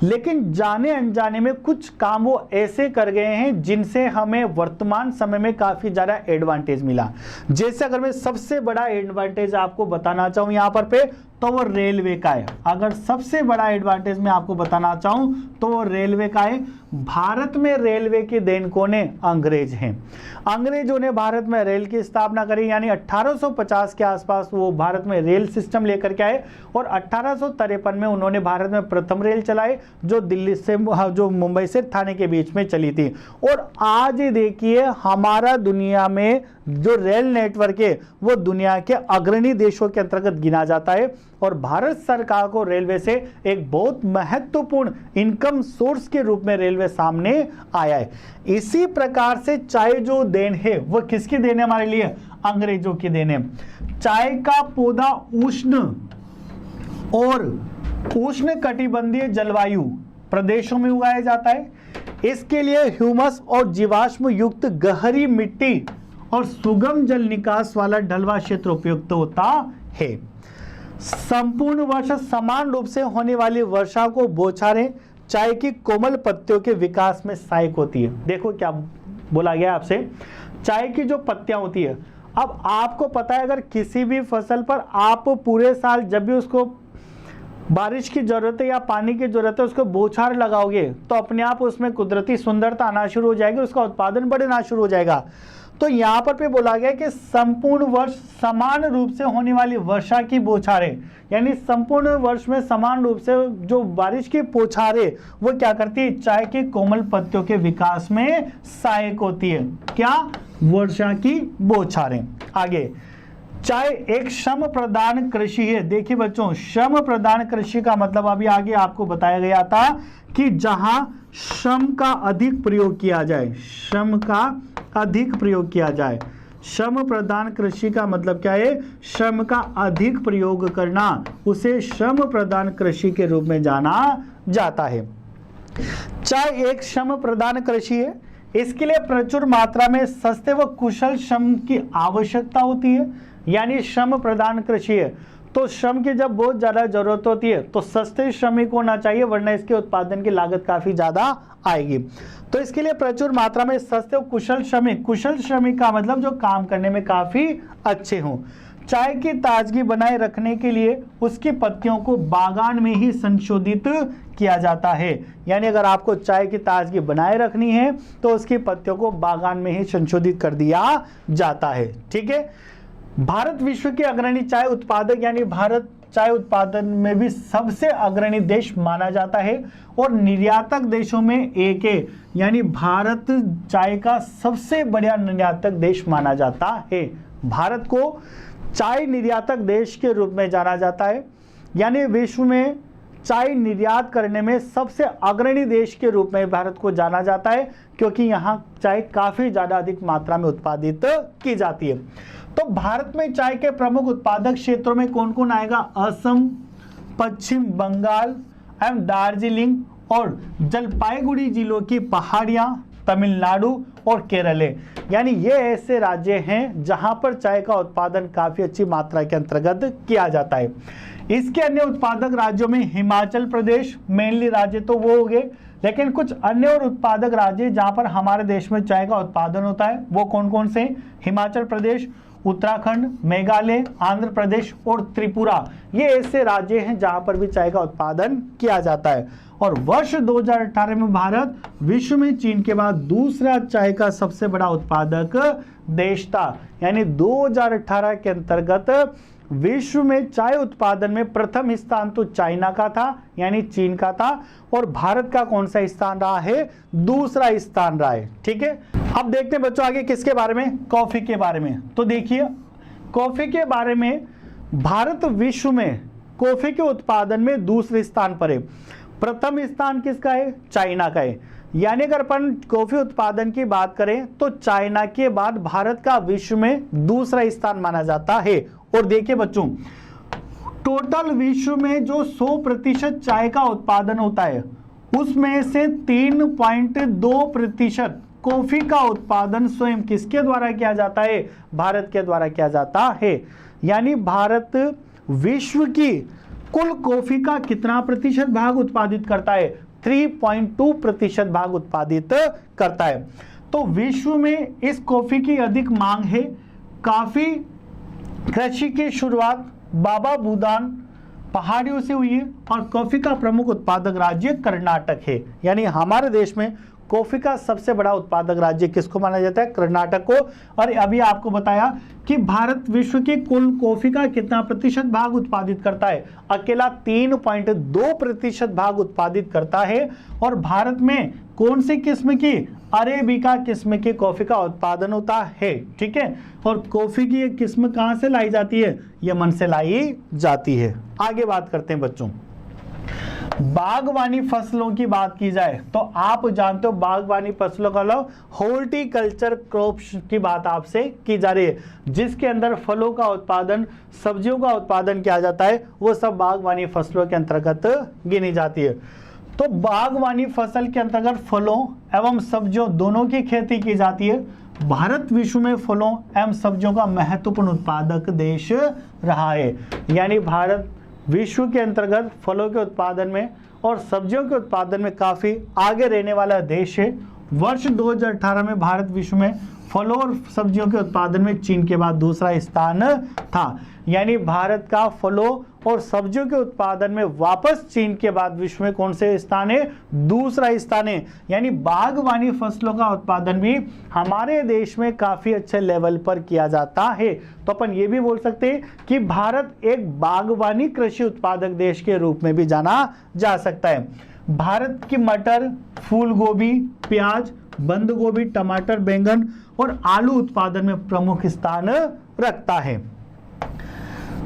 लेकिन जाने अनजाने में कुछ काम वो ऐसे कर गए हैं जिनसे हमें वर्तमान समय में काफ़ी ज़्यादा एडवांटेज मिला। जैसे अगर मैं सबसे बड़ा एडवांटेज आपको बताना चाहूँ यहाँ पर तो वो रेलवे का है। अगर सबसे बड़ा एडवांटेज मैं आपको बताना चाहूँ तो वो रेलवे का है। भारत में रेलवे की देन कौन है? अंग्रेज हैं। अंग्रेजों ने भारत में रेल की स्थापना करी, यानी 1850 के आसपास वो भारत में रेल सिस्टम लेकर के आए और 1853 में उन्होंने भारत में प्रथम रेल चलाए जो दिल्ली से जो मुंबई से थाने के बीच में चली थी। और आज देखिए हमारा दुनिया में जो रेल नेटवर्क है वो दुनिया के अग्रणी देशों के अंतर्गत गिना जाता है और भारत सरकार को रेलवे से एक बहुत महत्वपूर्ण इनकम सोर्स के रूप में रेलवे सामने आया है। इसी प्रकार से चाय जो देन है वो किसकी देन है हमारे लिए? अंग्रेजों की देन है। चाय का पौधा उष्ण और उष्ण कटिबंधीय जलवायु प्रदेशों में उगाया जाता है। इसके लिए ह्यूमस और जीवाश्म युक्त गहरी मिट्टी और सुगम जल निकास वाला ढलवा क्षेत्र उपयुक्त होता है। संपूर्ण वर्षा समान रूप से होने वाली वर्षा को बौछारें चाय की कोमल पत्तियों के विकास में सहायक होती है। देखो क्या बोला गया आपसे, चाय की जो पत्तियां होती है, अब आपको पता है अगर किसी भी फसल पर आप पूरे साल जब भी उसको बारिश की जरूरत है या पानी की जरूरत है उसको बौछार लगाओगे तो अपने आप उसमें कुदरती सुंदरता आना शुरू हो जाएगी, उसका उत्पादन बढ़ना शुरू हो जाएगा। तो यहाँ पर भी बोला गया कि संपूर्ण वर्ष समान रूप से होने वाली वर्षा की बौछारें, यानी संपूर्ण वर्ष में समान रूप से जो बारिश की बौछारें वो क्या करती है? चाय के कोमल पत्तियों के विकास में सहायक होती है। क्या? वर्षा की बौछारें। आगे, चाय एक श्रम प्रधान कृषि है। देखिए बच्चों, श्रम प्रधान कृषि का मतलब अभी आगे आपको बताया गया था कि जहां श्रम का अधिक प्रयोग किया जाए, श्रम का अधिक प्रयोग किया जाए। श्रम प्रधान कृषि का मतलब क्या है? श्रम का अधिक प्रयोग करना, उसे श्रम प्रधान कृषि के रूप में जाना जाता है। चाय एक श्रम प्रधान कृषि है। इसके लिए प्रचुर मात्रा में सस्ते व कुशल श्रम की आवश्यकता होती है। यानी श्रम प्रधान कृषि है तो श्रम की जब बहुत ज्यादा जरूरत होती है तो सस्ते श्रमिक होना चाहिए, वरना इसके उत्पादन की लागत काफी ज्यादा आएगी। तो इसके लिए प्रचुर मात्रा में सस्ते और कुशल श्रमिक, कुशल श्रमिक का मतलब जो काम करने में काफी अच्छे हों। चाय की ताजगी बनाए रखने के लिए उसकी पत्तियों को बागान में ही संशोधित किया जाता है। यानी अगर आपको चाय की ताजगी बनाए रखनी है तो उसकी पत्तियों को बागान में ही संशोधित कर दिया जाता है। ठीक है। भारत विश्व के अग्रणी चाय उत्पादक, यानी भारत चाय उत्पादन में भी सबसे अग्रणी देश माना जाता है और निर्यातक देशों में एक है। यानी भारत चाय का सबसे बड़ा निर्यातक देश माना जाता है। भारत को चाय निर्यातक देश के रूप में जाना जाता है। यानी विश्व में चाय निर्यात करने में सबसे अग्रणी देश के रूप में भारत को जाना जाता है, क्योंकि यहाँ चाय काफ़ी ज़्यादा अधिक मात्रा में उत्पादित की जाती है। तो भारत में चाय के प्रमुख उत्पादक क्षेत्रों में कौन कौन आएगा? असम, पश्चिम बंगाल एवं दार्जिलिंग और जलपाईगुड़ी जिलों की पहाड़ियाँ, तमिलनाडु और केरल है। यानी ये ऐसे राज्य हैं जहां पर चाय का उत्पादन काफ़ी अच्छी मात्रा के अंतर्गत किया जाता है। इसके अन्य उत्पादक राज्यों में हिमाचल प्रदेश मेनली राज्य तो वो हो गए, लेकिन कुछ अन्य और उत्पादक राज्य जहां पर हमारे देश में चाय का उत्पादन होता है वो कौन कौन से? हिमाचल प्रदेश, उत्तराखंड, मेघालय, आंध्र प्रदेश और त्रिपुरा, ये ऐसे राज्य हैं जहां पर भी चाय का उत्पादन किया जाता है। और वर्ष 2018 में भारत विश्व में चीन के बाद दूसरा चाय का सबसे बड़ा उत्पादक देश था। यानी 2018 के अंतर्गत विश्व में चाय उत्पादन में प्रथम स्थान तो चाइना का था, यानी चीन का था, और भारत का कौन सा स्थान रहा है? दूसरा स्थान रहा है। ठीक है। अब देखते हैं बच्चों आगे किसके बारे में? कॉफी के बारे में। तो देखिए, कॉफी के बारे में भारत विश्व में कॉफी के उत्पादन में दूसरे स्थान पर है। प्रथम स्थान किसका है? चाइना का है। यानी अगर अपन कॉफी उत्पादन की बात करें तो चाइना के बाद भारत का विश्व में दूसरा स्थान माना जाता है। और देखिए बच्चों, टोटल विश्व में जो 100% चाय का उत्पादन होता है उसमें से 3.2% कॉफी का उत्पादन स्वयं किसके द्वारा किया जाता है? भारत के द्वारा किया जाता है। यानी भारत विश्व की कुल कॉफी का कितना प्रतिशत भाग उत्पादित करता है? 3.2% भाग उत्पादित करता है। तो विश्व में इस कॉफी की अधिक मांग है। काफी कृषि की शुरुआत बाबा बुदान पहाड़ियों से हुई है और कॉफी का प्रमुख उत्पादक राज्य कर्नाटक है। यानी हमारे देश में कॉफी का सबसे बड़ा उत्पादक राज्य किसको माना जाता है? कर्नाटक को। और अभी आपको बताया कि भारत विश्व की कुल कॉफी का कितना प्रतिशत भाग उत्पादित करता है? अकेला 3.2% भाग उत्पादित करता है। और भारत में कौन सी किस्म की? अरेबिका किस्म की कॉफी का उत्पादन होता है। ठीक है, और कॉफी की एक किस्म कहां से लाई जाती है? यमन से लाई जाती है। आगे बात करते हैं बच्चों, बागवानी फसलों की बात की जाए तो आप जानते हो बागवानी फसलों का हॉर्टिकल्चर क्रॉप्स की बात आपसे की जा रही है, जिसके अंदर फलों का उत्पादन, सब्जियों का उत्पादन किया जाता है, वो सब बागवानी फसलों के अंतर्गत गिनी जाती है। तो बागवानी फसल के अंतर्गत फलों एवं सब्जियों दोनों की खेती की जाती है। भारत विश्व में फलों एवं सब्जियों का महत्वपूर्ण उत्पादक देश रहा है। यानी भारत विश्व के अंतर्गत फलों के उत्पादन में और सब्जियों के उत्पादन में काफी आगे रहने वाला देश है। वर्ष 2018 में भारत विश्व में फलों और सब्जियों के उत्पादन में चीन के बाद दूसरा स्थान था। यानी भारत का फलों और सब्जियों के उत्पादन में वापस चीन के बाद विश्व में कौन से स्थान है? दूसरा स्थान है। यानी बागवानी फसलों का उत्पादन भी हमारे देश में काफी अच्छे लेवल पर किया जाता है। तो अपन ये भी बोल सकते हैं कि भारत एक बागवानी कृषि उत्पादक देश के रूप में भी जाना जा सकता है। भारत की मटर, फूल गोभी, प्याज, बंद गोभी, टमाटर, बैंगन और आलू उत्पादन में प्रमुख स्थान रखता है।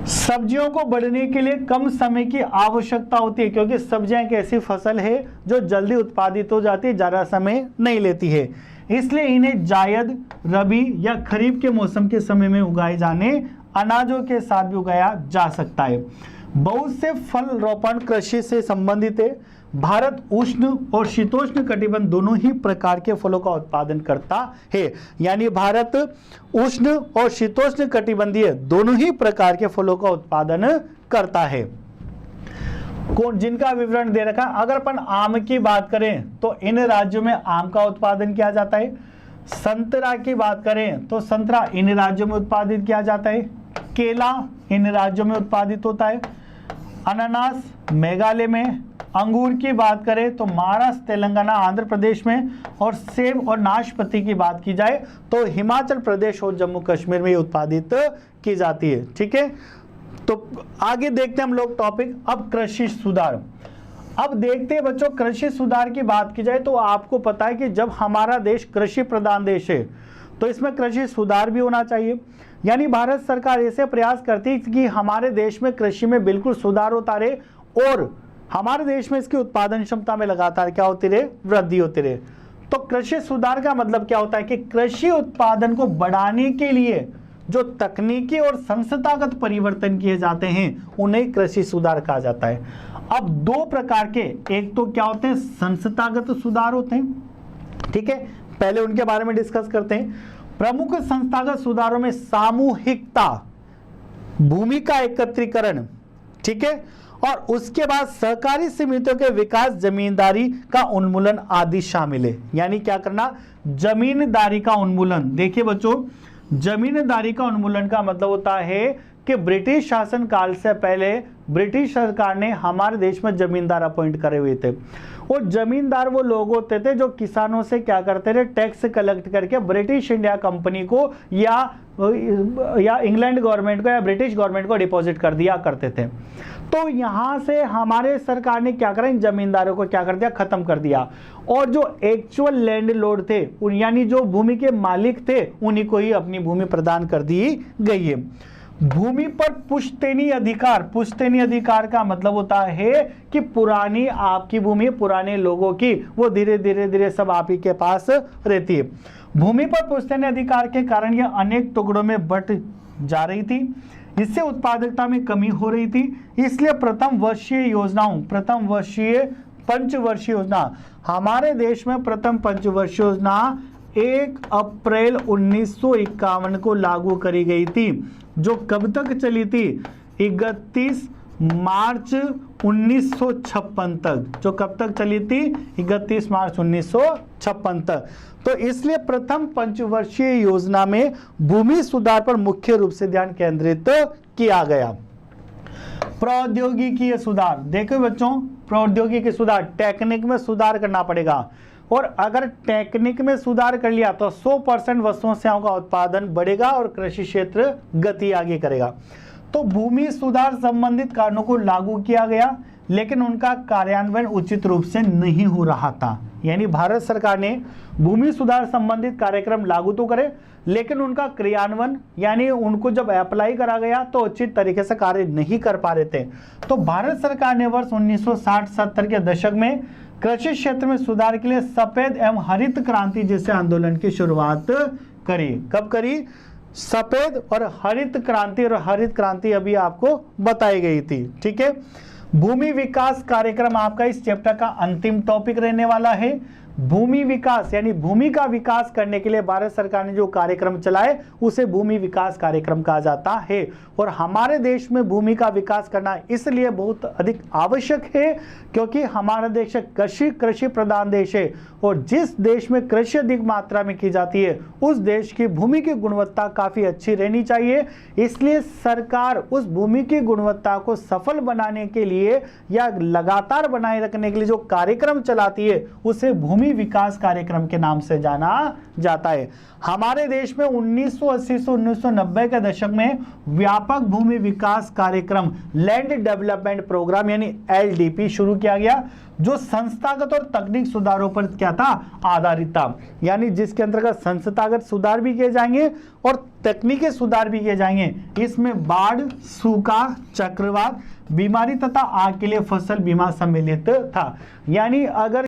सब्जियों को बढ़ने के लिए कम समय की आवश्यकता होती है, क्योंकि सब्जियां एक ऐसी फसल है जो जल्दी उत्पादित हो जाती है, ज्यादा समय नहीं लेती है। इसलिए इन्हें जायद, रबी या खरीफ के मौसम के समय में उगाए जाने अनाजों के साथ भी उगाया जा सकता है। बहुत से फल रोपण कृषि से संबंधित है। भारत उष्ण और शीतोष्ण कटिबंध दोनों ही प्रकार के फलों का उत्पादन करता है। यानी भारत उष्ण और शीतोष्ण कटिबंधीय दोनों ही प्रकार के फलों का उत्पादन करता है। कौन जिनका विवरण दे रखा है। अगर अपन आम की बात करें तो इन राज्यों में आम का उत्पादन किया जाता है। संतरा की बात करें तो संतरा इन राज्यों में उत्पादित किया जाता है। केला इन राज्यों में उत्पादित होता है। अनानास मेघालय में। अंगूर की बात करें तो महाराष्ट्र, तेलंगाना, आंध्र प्रदेश में। और सेब और नाशपाती की बात की जाए तो हिमाचल प्रदेश और जम्मू कश्मीर में उत्पादित की जाती है। ठीक है, तो आगे देखते हैं हम लोग टॉपिक अब कृषि सुधार। अब देखते हैं बच्चों, कृषि सुधार की बात की जाए तो आपको पता है कि जब हमारा देश कृषि प्रधान देश है तो इसमें कृषि सुधार भी होना चाहिए। यानी भारत सरकार ऐसे प्रयास करती है कि हमारे देश में कृषि में बिल्कुल सुधार होता रहे और हमारे देश में इसकी उत्पादन क्षमता में लगातार क्या होती रहे? वृद्धि होती रहे। तो कृषि सुधार का मतलब क्या होता है कि कृषि उत्पादन को बढ़ाने के लिए जो तकनीकी और संस्थागत परिवर्तन किए जाते हैं उन्हें कृषि सुधार कहा जाता है। अब दो प्रकार के, एक तो क्या होते हैं? संस्थागत सुधार होते हैं। ठीक है, पहले उनके बारे में डिस्कस करते हैं। प्रमुख संस्थागत सुधारों में सामूहिकता, भूमि का एकत्रीकरण, ठीक है, और उसके बाद सहकारी समितियों के विकास, जमींदारी का उन्मूलन आदि शामिल है। यानी क्या करना? जमींदारी का उन्मूलन। देखिए बच्चों, जमींदारी का उन्मूलन का मतलब होता है कि ब्रिटिश शासन काल से पहले ब्रिटिश सरकार ने हमारे देश में जमींदार अपॉइंट करे हुए थे। और जमींदार वो लोग होते थे जो किसानों से क्या करते थे? टैक्स कलेक्ट करके ब्रिटिश इंडिया कंपनी को या इंग्लैंड गवर्नमेंट को या ब्रिटिश गवर्नमेंट को डिपॉजिट कर दिया करते थे। तो यहाँ से हमारे सरकार ने क्या करा? इन जमींदारों को क्या कर दिया? खत्म कर दिया। और जो एक्चुअल लैंड लॉर्ड थे, यानी जो भूमि के मालिक थे, उन्हीं को ही अपनी भूमि प्रदान कर दी गई है। भूमि पर पुश्तैनी अधिकार, पुश्तैनी अधिकार का मतलब होता है कि पुरानी आपकी भूमि पुराने लोगों की, वो धीरे धीरे सब आप ही के पास रहती है। भूमि पर पुश्तैनी अधिकार के कारण यह अनेक टुकड़ों में बट जा रही थी, इससे उत्पादकता में कमी हो रही थी। इसलिए प्रथम वर्षीय योजनाओं, प्रथम वर्षीय पंचवर्षीय योजना, हमारे देश में प्रथम पंचवर्षीय योजना 1 अप्रैल 1951 को लागू करी गई थी, जो कब तक चली थी? 31 मार्च 1956 तक। जो कब तक चली थी? 31 मार्च 1956 तक। तो इसलिए प्रथम पंचवर्षीय योजना में भूमि सुधार पर मुख्य रूप से ध्यान केंद्रित किया गया। प्रौद्योगिकी सुधार, देखो बच्चों, प्रौद्योगिकी सुधार, टेक्निक में सुधार करना पड़ेगा, और अगर टेक्निक में सुधार कर लिया तो 100% वस्तुओं सेवाओं का उत्पादन बढ़ेगा और कृषि क्षेत्र गति आगे करेगा। तो भूमि सुधार संबंधित कारणों को लागू किया गया, लेकिन उनका कार्यान्वयन उचित रूप से नहीं हो रहा था। यानी भारत सरकार ने भूमि सुधार संबंधित कार्यक्रम लागू तो करे, लेकिन उनका क्रियान्वयन यानी उनको जब अप्लाई करा गया तो उचित तरीके से कार्य नहीं कर पा रहे थे। तो भारत सरकार ने वर्ष 1960-70 के दशक में कृषि क्षेत्र में सुधार के लिए सफेद एवं हरित क्रांति जैसे आंदोलन की शुरुआत करी। कब करी? सफेद और हरित क्रांति, और हरित क्रांति अभी आपको बताई गई थी। ठीक है, भूमि विकास कार्यक्रम आपका इस चैप्टर का अंतिम टॉपिक रहने वाला है। भूमि विकास यानी भूमि का विकास करने के लिए भारत सरकार ने जो कार्यक्रम चलाए उसे भूमि विकास कार्यक्रम कहा जाता है। और हमारे देश में भूमि का विकास करना इसलिए बहुत अधिक आवश्यक है क्योंकि हमारा देश कृषि प्रधान देश है, और जिस देश में कृषि अधिक मात्रा में की जाती है उस देश की भूमि की गुणवत्ता काफी अच्छी रहनी चाहिए। इसलिए सरकार उस भूमि की गुणवत्ता को सफल बनाने के लिए या लगातार बनाए रखने के लिए जो कार्यक्रम चलाती है उसे भूमि विकास कार्यक्रम के नाम से जाना जाता है। हमारे देश में 1980 से 1990 के दशक में व्यापक भूमि विकास कार्यक्रम लैंड डेवलपमेंट प्रोग्राम यानी LDP शुरू किया गया, जो संस्थागत और तकनीक सुधारों पर क्या था? आधारित था। यानी जिसके अंतर्गत संस्थागत सुधार भी किए जाएंगे और तकनीकी सुधार भी किए जाएंगे। इसमें बाढ़, सूखा, चक्रवात, बीमारी तथा आग के लिए फसल बीमा सम्मिलित था। यानी अगर